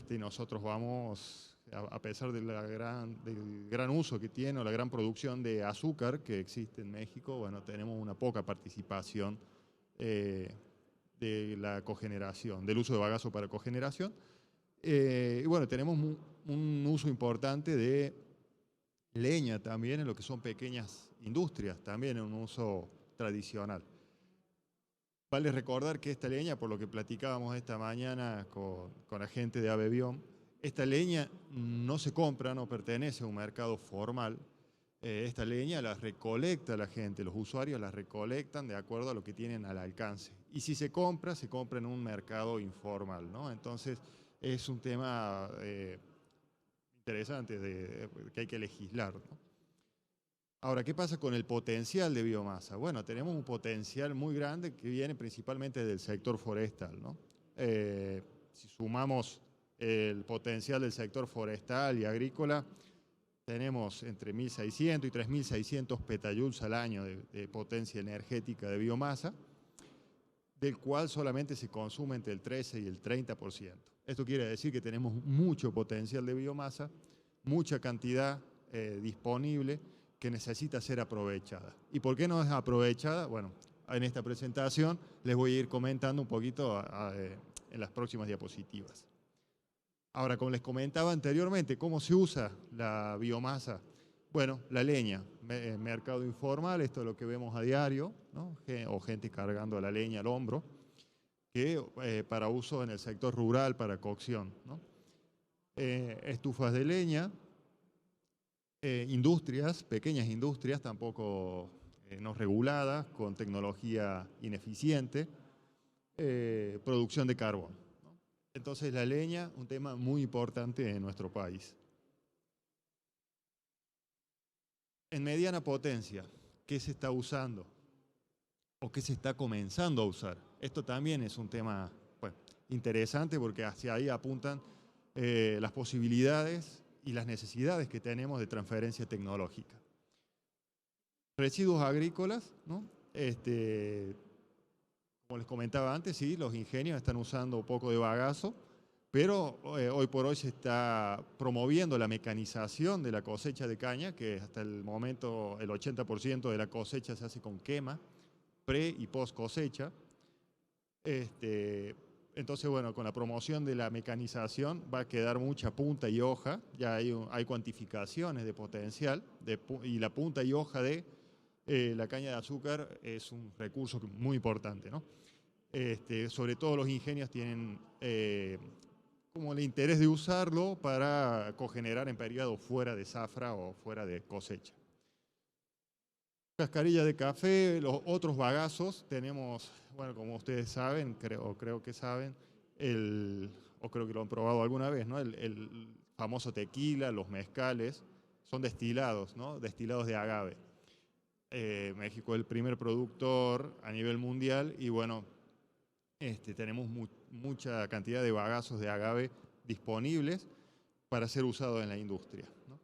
Nosotros vamos, a pesar del gran uso que tiene o la gran producción de azúcar que existe en México, bueno, tenemos una poca participación de la cogeneración, del uso de bagazo para cogeneración. Y bueno, tenemos un uso importante de leña también en lo que son pequeñas industrias, también en un uso tradicional. Vale recordar que esta leña, por lo que platicábamos esta mañana con la gente de Abebión, esta leña no se compra, no pertenece a un mercado formal. Esta leña la recolecta la gente, los usuarios la recolectan de acuerdo a lo que tienen al alcance. Y si se compra en un mercado informal, ¿no? Entonces es un tema interesante que hay que legislar, ¿no? Ahora, ¿qué pasa con el potencial de biomasa? Bueno, tenemos un potencial muy grande que viene principalmente del sector forestal, ¿no? Si sumamos el potencial del sector forestal y agrícola, tenemos entre 1.600 y 3.600 petajoules al año de potencia energética de biomasa, del cual solamente se consume entre el 13 y el 30%. Esto quiere decir que tenemos mucho potencial de biomasa, mucha cantidad disponible que necesita ser aprovechada. ¿Y por qué no es aprovechada? Bueno, en esta presentación les voy a ir comentando un poquito en las próximas diapositivas. Ahora, como les comentaba anteriormente, ¿cómo se usa la biomasa? Bueno, la leña, mercado informal, esto es lo que vemos a diario, ¿no? O gente cargando la leña al hombro, que para uso en el sector rural, para cocción, ¿no? Estufas de leña, industrias, pequeñas industrias, tampoco no reguladas, con tecnología ineficiente, producción de carbón, ¿no? Entonces la leña, un tema muy importante en nuestro país. En mediana potencia, ¿qué se está usando? ¿O qué se está comenzando a usar? Esto también es un tema, bueno, interesante porque hacia ahí apuntan las posibilidades y las necesidades que tenemos de transferencia tecnológica. Residuos agrícolas, ¿no? Como les comentaba antes, sí, los ingenios están usando un poco de bagazo, pero hoy por hoy se está promoviendo la mecanización de la cosecha de caña, que hasta el momento el 80% de la cosecha se hace con quema, pre y post cosecha. Entonces, bueno, con la promoción de la mecanización va a quedar mucha punta y hoja, ya hay cuantificaciones de potencial, y la punta y hoja de la caña de azúcar es un recurso muy importante, ¿no? Sobre todo los ingenios tienen como el interés de usarlo para cogenerar en periodos fuera de zafra o fuera de cosecha. Cascarilla de café, los otros bagazos, tenemos, bueno, como ustedes saben, creo que saben, o creo que lo han probado alguna vez, ¿no? El famoso tequila, los mezcales, son destilados, ¿no? Destilados de agave. México es el primer productor a nivel mundial y bueno, tenemos mucha cantidad de bagazos de agave disponibles para ser usados en la industria, ¿no?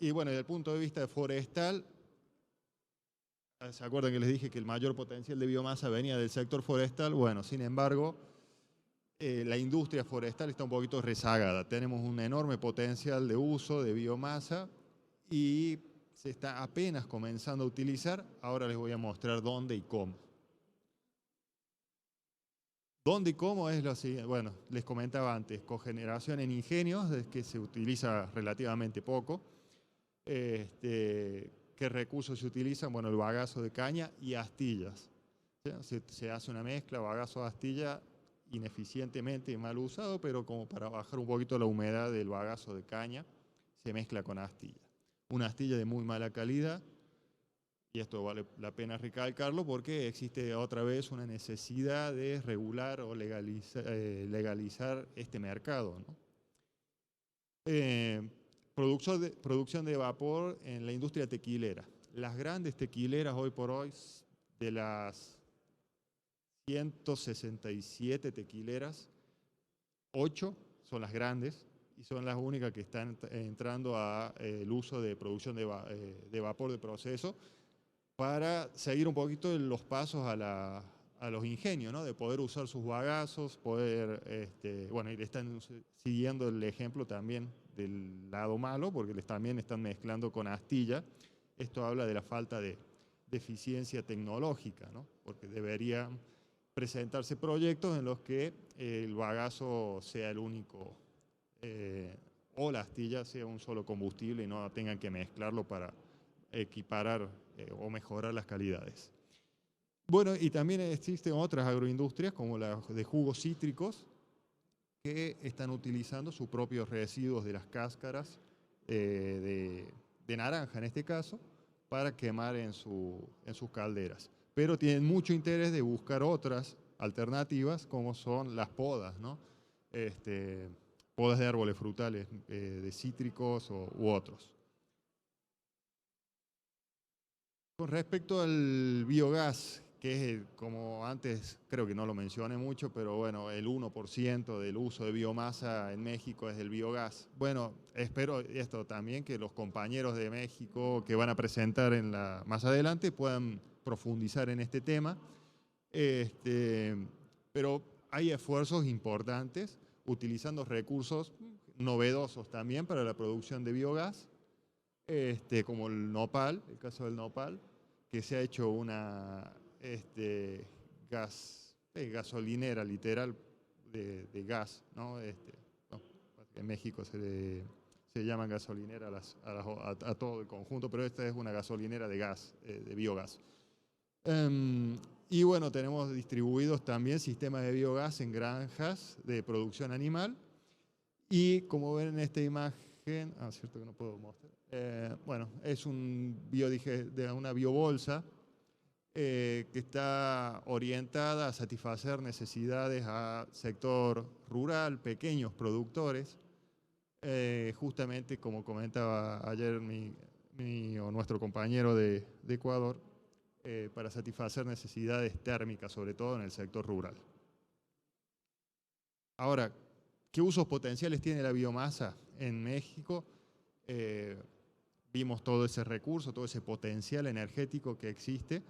Y bueno, desde el punto de vista forestal, ¿se acuerdan que les dije que el mayor potencial de biomasa venía del sector forestal? Bueno, sin embargo, la industria forestal está un poquito rezagada. Tenemos un enorme potencial de uso de biomasa y se está apenas comenzando a utilizar. Ahora les voy a mostrar dónde y cómo. ¿Dónde y cómo es lo siguiente? Bueno, les comentaba antes, cogeneración en ingenios, es que se utiliza relativamente poco. ¿Qué recursos se utilizan? Bueno, el bagazo de caña y astillas. Se hace una mezcla, bagazo, astilla, ineficientemente y mal usado, pero como para bajar un poquito la humedad del bagazo de caña, se mezcla con astilla. Una astilla de muy mala calidad, y esto vale la pena recalcarlo porque existe otra vez una necesidad de regular o legalizar este mercado, ¿no? Producción de vapor en la industria tequilera. Las grandes tequileras hoy por hoy, de las 167 tequileras, 8 son las grandes y son las únicas que están entrando al uso de producción de vapor de proceso para seguir un poquito los pasos a los ingenios, ¿no? De poder usar sus bagazos, poder, bueno, y le están siguiendo el ejemplo también del lado malo, porque también están mezclando con astilla. Esto habla de la falta de eficiencia tecnológica, ¿no? Porque deberían presentarse proyectos en los que el bagazo sea el único, o la astilla sea un solo combustible y no tengan que mezclarlo para equiparar o mejorar las calidades. Bueno, y también existen otras agroindustrias como las de jugos cítricos que están utilizando sus propios residuos de las cáscaras de naranja en este caso para quemar en sus calderas. Pero tienen mucho interés de buscar otras alternativas como son las podas, ¿no? Podas de árboles frutales, de cítricos u otros. Con respecto al biogás, que es, como antes creo que no lo mencioné mucho, pero bueno, el 1% del uso de biomasa en México es el biogás. Bueno, espero esto también, que los compañeros de México que van a presentar más adelante puedan profundizar en este tema. Pero hay esfuerzos importantes utilizando recursos novedosos también para la producción de biogás, como el nopal, el caso del nopal, que se ha hecho una gasolinera literal de gas, ¿no? En México se llaman gasolinera a todo el conjunto, pero esta es una gasolinera de gas, de biogás. Y bueno, tenemos distribuidos también sistemas de biogás en granjas de producción animal. Y como ven en esta imagen, cierto que no puedo mostrar. Bueno, es una biobolsa que está orientada a satisfacer necesidades a sector rural, pequeños productores, justamente como comentaba ayer nuestro compañero de Ecuador, para satisfacer necesidades térmicas, sobre todo en el sector rural. Ahora, ¿qué usos potenciales tiene la biomasa en México? vimos todo ese recurso, todo ese potencial energético que existe.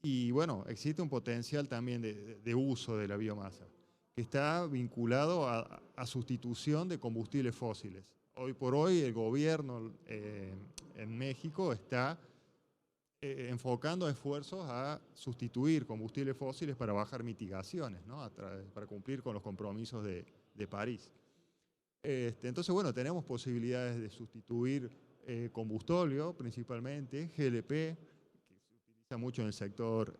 Y bueno, existe un potencial también de uso de la biomasa, que está vinculado a sustitución de combustibles fósiles. Hoy por hoy el gobierno en México está enfocando esfuerzos a sustituir combustibles fósiles para bajar mitigaciones, ¿no? Para cumplir con los compromisos de París. Entonces, bueno, tenemos posibilidades de sustituir combustóleo, principalmente, GLP, mucho en el sector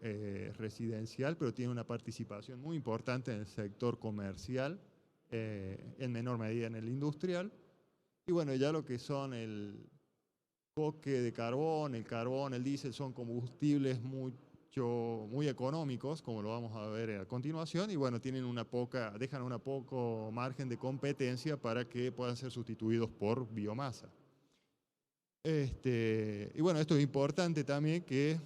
residencial, pero tiene una participación muy importante en el sector comercial, en menor medida en el industrial. Y bueno, ya lo que son el coque de carbón, el diésel, son combustibles muy económicos, como lo vamos a ver a continuación, y bueno, dejan una poco margen de competencia para que puedan ser sustituidos por biomasa. Y bueno, esto es importante también, que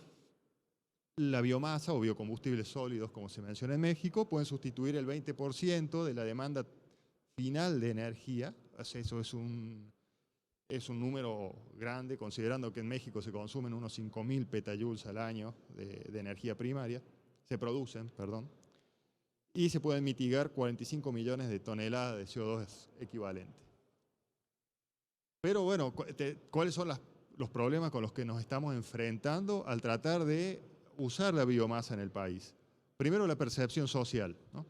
la biomasa o biocombustibles sólidos, como se menciona en México, pueden sustituir el 20% de la demanda final de energía. Eso es un número grande, considerando que en México se consumen unos 5.000 petajoules al año de energía primaria, se producen, perdón, y se pueden mitigar 45 millones de toneladas de CO2 equivalente. Pero bueno, ¿cuáles son los problemas con los que nos estamos enfrentando al tratar de usar la biomasa en el país? Primero, la percepción social, ¿no?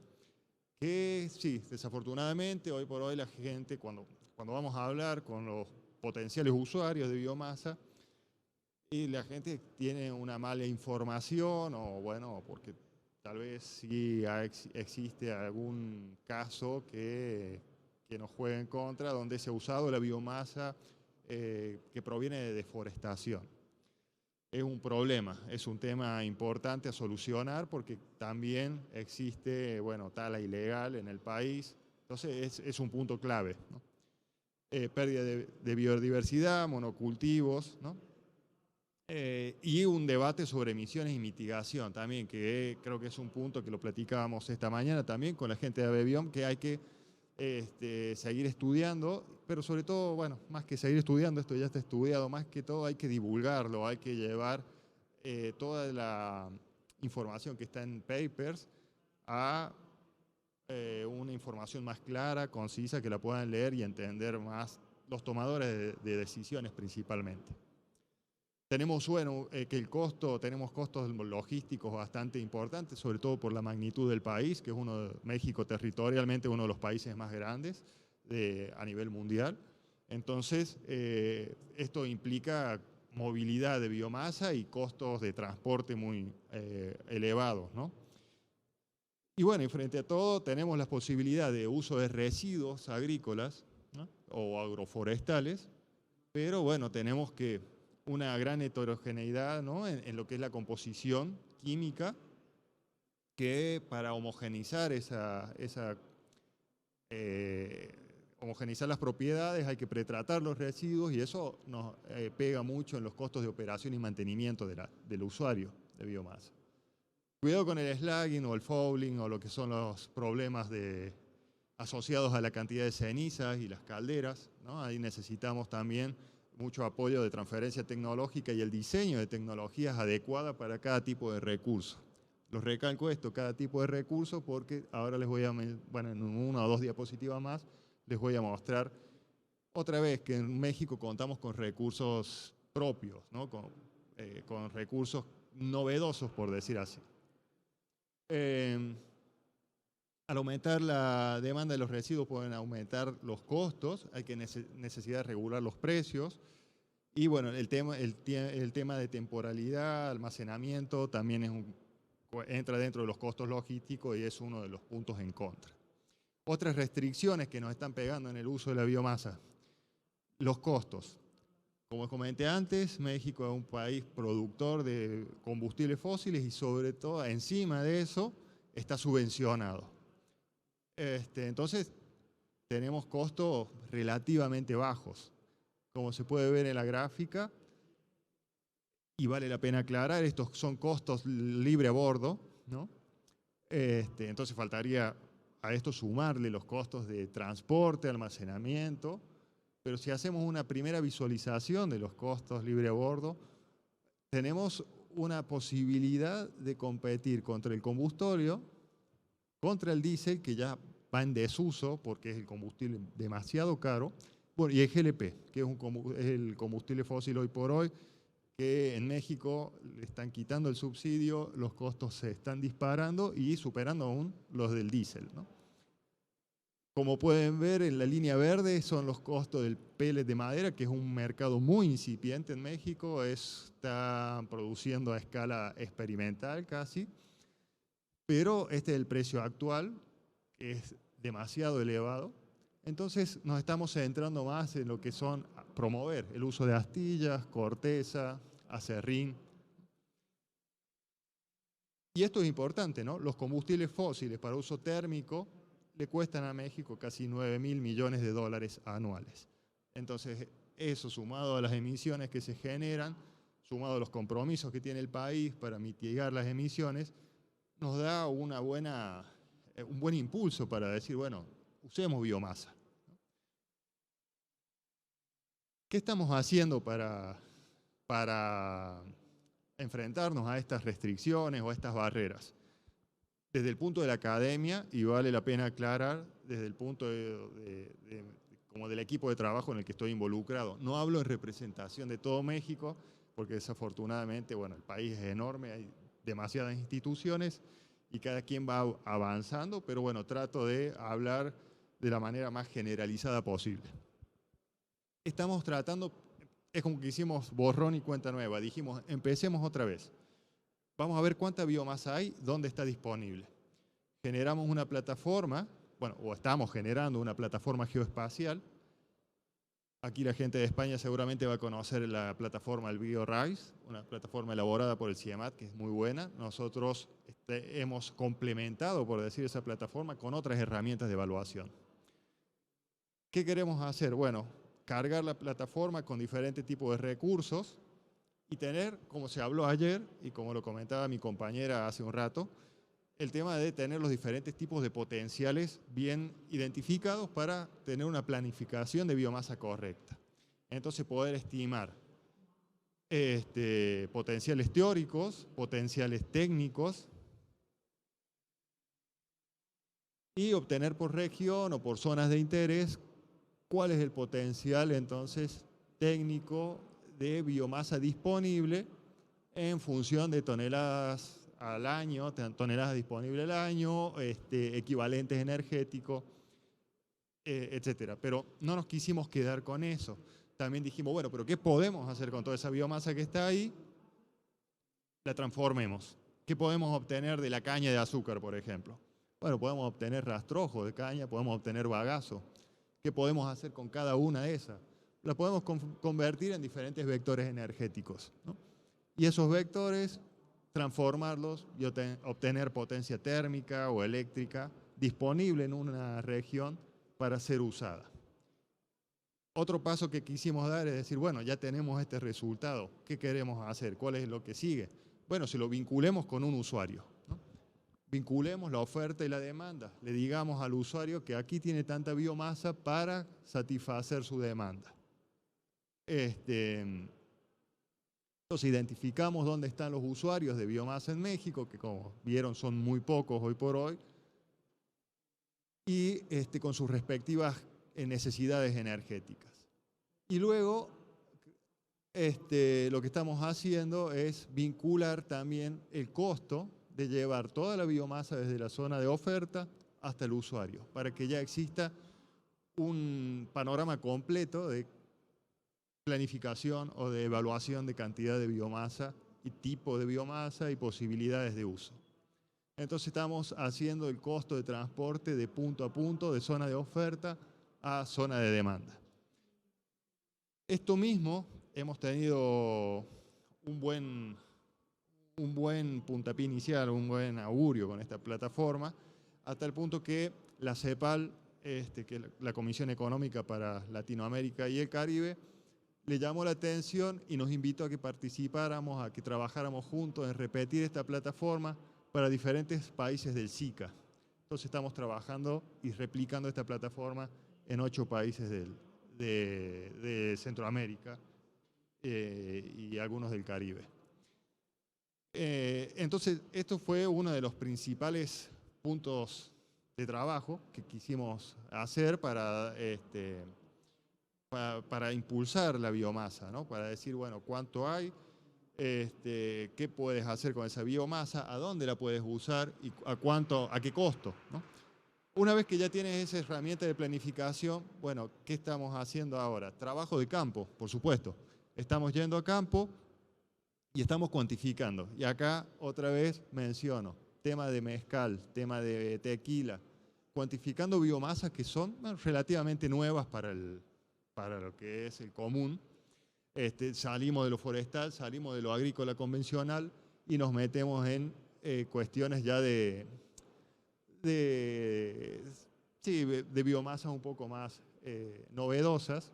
Que sí, desafortunadamente, hoy por hoy la gente, cuando vamos a hablar con los potenciales usuarios de biomasa, y la gente tiene una mala información, o bueno, porque tal vez sí existe algún caso que nos juega en contra, donde se ha usado la biomasa que proviene de deforestación. Es un problema, es un tema importante a solucionar, porque también existe, bueno, tala ilegal en el país. Entonces es un punto clave, ¿no? Pérdida de biodiversidad, monocultivos, ¿no? Y un debate sobre emisiones y mitigación también, que creo que es un punto que lo platicábamos esta mañana también con la gente de ABBiom, que hay que seguir estudiando, pero sobre todo, bueno, más que seguir estudiando, esto ya está estudiado, más que todo hay que divulgarlo, hay que llevar toda la información que está en papers a una información más clara, concisa, que la puedan leer y entender más los tomadores de decisiones principalmente. Tenemos, bueno, tenemos costos logísticos bastante importantes, sobre todo por la magnitud del país, que es México territorialmente uno de los países más grandes a nivel mundial. Entonces, esto implica movilidad de biomasa y costos de transporte muy elevados, ¿no? Y bueno, y frente a todo, tenemos la posibilidad de uso de residuos agrícolas, ¿no? O agroforestales, pero bueno, tenemos una gran heterogeneidad, ¿no? en lo que es la composición química, que para homogenizar homogenizar las propiedades hay que pretratar los residuos, y eso nos pega mucho en los costos de operación y mantenimiento del usuario de biomasa. Cuidado con el slagging o el fouling, o lo que son los problemas asociados a la cantidad de cenizas y las calderas, ¿no? Ahí necesitamos también mucho apoyo de transferencia tecnológica y el diseño de tecnologías adecuadas para cada tipo de recurso. Los recalco esto, cada tipo de recurso, porque ahora les voy bueno, en una o dos diapositivas más, les voy a mostrar otra vez que en México contamos con recursos propios, ¿no? Con recursos novedosos, por decir así. Al aumentar la demanda de los residuos pueden aumentar los costos, hay necesidad de regular los precios, y bueno, el tema de temporalidad, almacenamiento, también entra dentro de los costos logísticos y es uno de los puntos en contra. Otras restricciones que nos están pegando en el uso de la biomasa: los costos. Como comenté antes, México es un país productor de combustibles fósiles y sobre todo encima de eso está subvencionado. Entonces tenemos costos relativamente bajos, como se puede ver en la gráfica, y vale la pena aclarar, estos son costos libre a bordo, ¿no? Entonces faltaría a esto sumarle los costos de transporte, almacenamiento, pero si hacemos una primera visualización de los costos libre a bordo, tenemos una posibilidad de competir contra el combustorio, contra el diésel, que ya va en desuso porque es el combustible demasiado caro, bueno, y el GLP, que es el combustible fósil hoy por hoy, que en México le están quitando el subsidio, los costos se están disparando y superando aún los del diésel, ¿no? Como pueden ver, en la línea verde son los costos del pellet de madera, que es un mercado muy incipiente en México, está produciendo a escala experimental casi, pero este es el precio actual, que es demasiado elevado. Entonces nos estamos centrando más en lo que son promover el uso de astillas, corteza, acerrín. Y esto es importante, ¿no? Los combustibles fósiles para uso térmico le cuestan a México casi 9.000 millones de dólares anuales. Entonces, eso sumado a las emisiones que se generan, sumado a los compromisos que tiene el país para mitigar las emisiones, nos da un buen impulso para decir, bueno, usemos biomasa. ¿Qué estamos haciendo para enfrentarnos a estas restricciones o a estas barreras? Desde el punto de la academia, y vale la pena aclarar, desde el punto como del equipo de trabajo en el que estoy involucrado. No hablo en representación de todo México, porque desafortunadamente, bueno, el país es enorme, hay demasiadas instituciones y cada quien va avanzando, pero bueno, trato de hablar de la manera más generalizada posible. Estamos tratando, es como que hicimos borrón y cuenta nueva, dijimos, empecemos otra vez. Vamos a ver cuánta biomasa hay, dónde está disponible. Generamos una plataforma, bueno, o estamos generando una plataforma geoespacial. Aquí la gente de España seguramente va a conocer la plataforma el BioRise, una plataforma elaborada por el CIEMAT, que es muy buena. Nosotros hemos complementado, por decir, esa plataforma con otras herramientas de evaluación. ¿Qué queremos hacer? Bueno, cargar la plataforma con diferentes tipos de recursos y tener, como se habló ayer y como lo comentaba mi compañera hace un rato, el tema de tener los diferentes tipos de potenciales bien identificados para tener una planificación de biomasa correcta. Entonces poder estimar potenciales teóricos, potenciales técnicos y obtener por región o por zonas de interés cuál es el potencial entonces técnico de biomasa disponible en función de toneladas al año, toneladas disponibles al año, equivalentes energéticos, etcétera. Pero no nos quisimos quedar con eso. También dijimos, bueno, pero ¿qué podemos hacer con toda esa biomasa que está ahí? La transformemos. ¿Qué podemos obtener de la caña de azúcar, por ejemplo? Bueno, podemos obtener rastrojo de caña, podemos obtener bagazo. ¿Qué podemos hacer con cada una de esas? La podemos convertir en diferentes vectores energéticos, ¿no? Y esos vectores, transformarlos y obtener potencia térmica o eléctrica disponible en una región para ser usada. Otro paso que quisimos dar es decir, bueno, ya tenemos este resultado, ¿qué queremos hacer? ¿Cuál es lo que sigue? Bueno, si lo vinculemos con un usuario, ¿no? Vinculemos la oferta y la demanda. Le digamos al usuario que aquí tiene tanta biomasa para satisfacer su demanda. Entonces identificamos dónde están los usuarios de biomasa en México, que como vieron son muy pocos hoy por hoy, y con sus respectivas necesidades energéticas. Y luego lo que estamos haciendo es vincular también el costo de llevar toda la biomasa desde la zona de oferta hasta el usuario, para que ya exista un panorama completo de planificación o de evaluación de cantidad de biomasa y tipo de biomasa y posibilidades de uso. Entonces estamos haciendo el costo de transporte de punto a punto, de zona de oferta a zona de demanda. Esto mismo hemos tenido un buen puntapié inicial, un buen augurio con esta plataforma, hasta el punto que la CEPAL, que es la Comisión Económica para Latinoamérica y el Caribe, le llamó la atención y nos invitó a que participáramos, a que trabajáramos juntos en repetir esta plataforma para diferentes países del SICA. Entonces estamos trabajando y replicando esta plataforma en 8 países del de Centroamérica y algunos del Caribe. Entonces, esto fue uno de los principales puntos de trabajo que quisimos hacer para impulsar la biomasa, ¿no? Para decir, bueno, cuánto hay, qué puedes hacer con esa biomasa, a dónde la puedes usar y a qué costo, ¿no? Una vez que ya tienes esa herramienta de planificación, bueno, ¿qué estamos haciendo ahora? Trabajo de campo, por supuesto. Estamos yendo a campo y estamos cuantificando. Y acá otra vez menciono, tema de mezcal, tema de tequila, cuantificando biomasas que son relativamente nuevas para lo que es el común. Salimos de lo forestal, salimos de lo agrícola convencional y nos metemos en cuestiones ya de biomasas un poco más novedosas,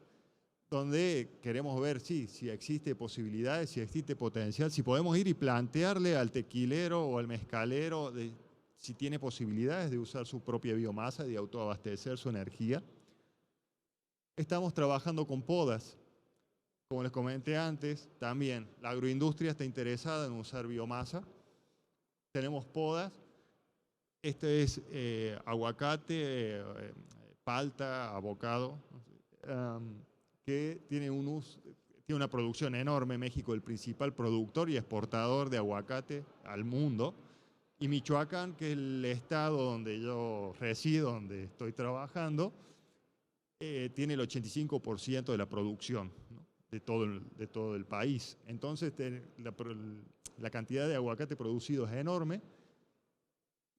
donde queremos ver si existe posibilidades, si existe potencial, si podemos ir y plantearle al tequilero o al mezcalero si tiene posibilidades de usar su propia biomasa, de autoabastecer su energía. Estamos trabajando con podas. Como les comenté antes, también la agroindustria está interesada en usar biomasa. Tenemos podas. Esto es aguacate, palta, avocado, que tiene una producción enorme. México es el principal productor y exportador de aguacate al mundo. Y Michoacán, que es el estado donde yo resido, donde estoy trabajando, tiene el 85% de la producción, ¿no? de todo el país. Entonces, la cantidad de aguacate producido es enorme.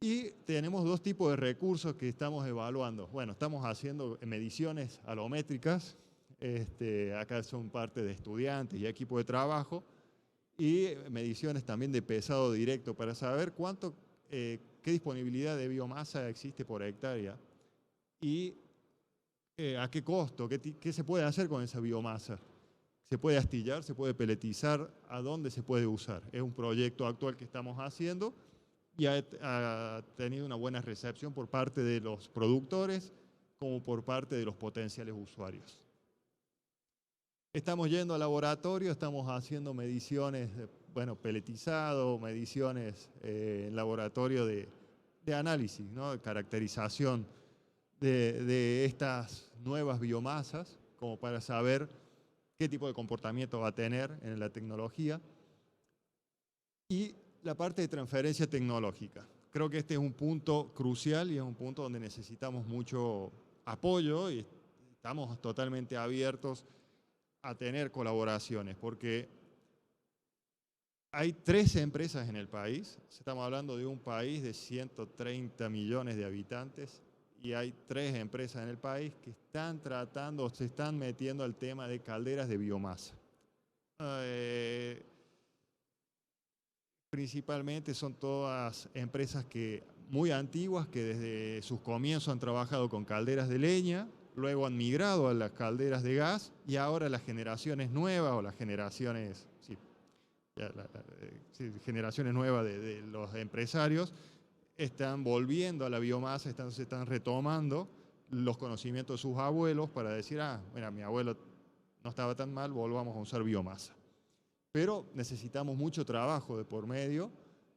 Y tenemos dos tipos de recursos que estamos evaluando. Bueno, estamos haciendo mediciones alométricas. Acá son parte de estudiantes y equipo de trabajo. Y mediciones también de pesado directo para saber qué disponibilidad de biomasa existe por hectárea y a qué costo, qué se puede hacer con esa biomasa. Se puede astillar, se puede peletizar, a dónde se puede usar. Es un proyecto actual que estamos haciendo y ha tenido una buena recepción por parte de los productores como por parte de los potenciales usuarios. Estamos yendo al laboratorio, estamos haciendo mediciones, peletizado, mediciones en laboratorio de análisis, ¿no? De caracterización de estas nuevas biomasas, como para saber qué tipo de comportamiento va a tener en la tecnología. Y la parte de transferencia tecnológica. Creo que este es un punto crucial y es un punto donde necesitamos mucho apoyo y estamos totalmente abiertos a tener colaboraciones, porque hay 13 empresas en el país. Estamos hablando de un país de 130 millones de habitantes y hay 3 empresas en el país que están tratando, se están metiendo al tema de calderas de biomasa. Principalmente son todas empresas muy antiguas que desde sus comienzos han trabajado con calderas de leña, luego han migrado a las calderas de gas y ahora las generaciones nuevas o las generaciones, generaciones nuevas de los empresarios están volviendo a la biomasa, se están retomando los conocimientos de sus abuelos para decir, mira, mi abuelo no estaba tan mal, volvamos a usar biomasa. Pero necesitamos mucho trabajo de por medio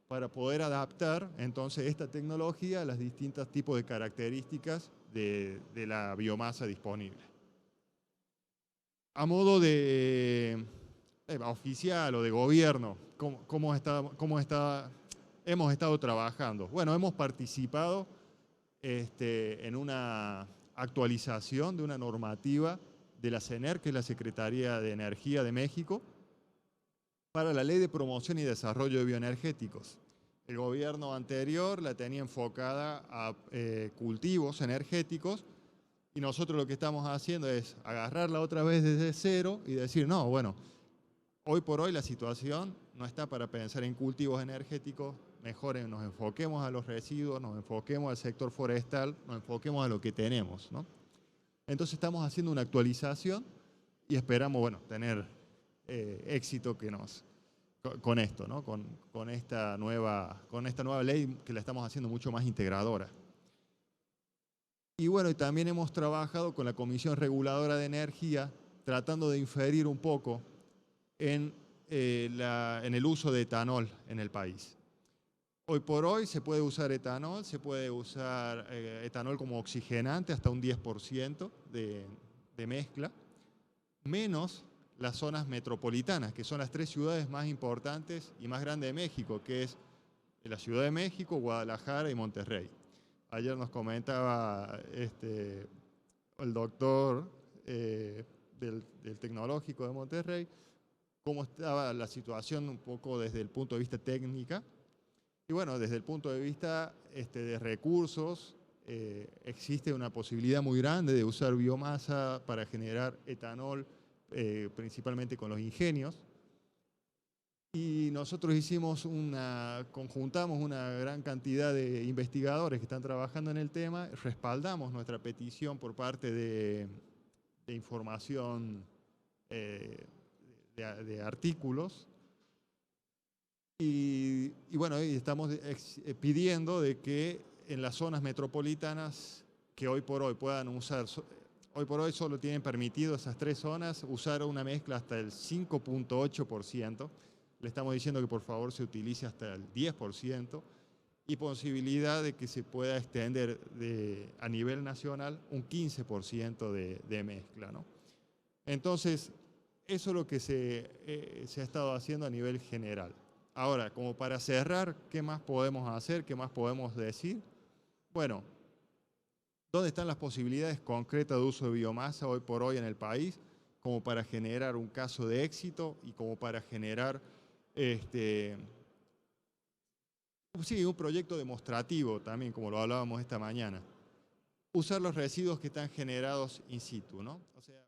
para poder adaptar entonces esta tecnología a los distintos tipos de características de la biomasa disponible. A modo de oficial o de gobierno, ¿cómo hemos estado trabajando? Bueno, hemos participado en una actualización de una normativa de la CENER, que es la Secretaría de Energía de México, para la Ley de Promoción y Desarrollo de Bioenergéticos. El gobierno anterior la tenía enfocada a cultivos energéticos y nosotros lo que estamos haciendo es agarrarla otra vez desde cero y decir, no, bueno, hoy por hoy la situación no está para pensar en cultivos energéticos, mejor nos enfoquemos a los residuos, nos enfoquemos al sector forestal, nos enfoquemos a lo que tenemos, ¿no? Entonces estamos haciendo una actualización y esperamos, tener éxito con esto, ¿no? con esta nueva ley que la estamos haciendo mucho más integradora. Y bueno, y también hemos trabajado con la Comisión Reguladora de Energía, tratando de inferir un poco en, en el uso de etanol en el país. Hoy por hoy se puede usar etanol, se puede usar etanol como oxigenante hasta un 10% de mezcla, menos las zonas metropolitanas, que son las 3 ciudades más importantes y más grandes de México, que es la Ciudad de México, Guadalajara y Monterrey. Ayer nos comentaba el doctor del Tecnológico de Monterrey cómo estaba la situación un poco desde el punto de vista técnica. Y bueno, desde el punto de vista de recursos, existe una posibilidad muy grande de usar biomasa para generar etanol, principalmente con los ingenios. Y nosotros conjuntamos una gran cantidad de investigadores que están trabajando en el tema, respaldamos nuestra petición por parte de información de artículos. Y bueno, estamos pidiendo de que en las zonas metropolitanas que hoy por hoy puedan usar, hoy por hoy solo tienen permitido esas 3 zonas usar una mezcla hasta el 5.8%. Le estamos diciendo que por favor se utilice hasta el 10% y posibilidad de que se pueda extender a nivel nacional un 15% de mezcla, ¿no? Entonces, eso es lo que se ha estado haciendo a nivel general. Ahora, como para cerrar, ¿qué más podemos hacer? ¿Qué más podemos decir? Bueno, ¿dónde están las posibilidades concretas de uso de biomasa hoy por hoy en el país? Como para generar un caso de éxito y como para generar un proyecto demostrativo también, como lo hablábamos esta mañana. Usar los residuos que están generados in situ, ¿no? O sea,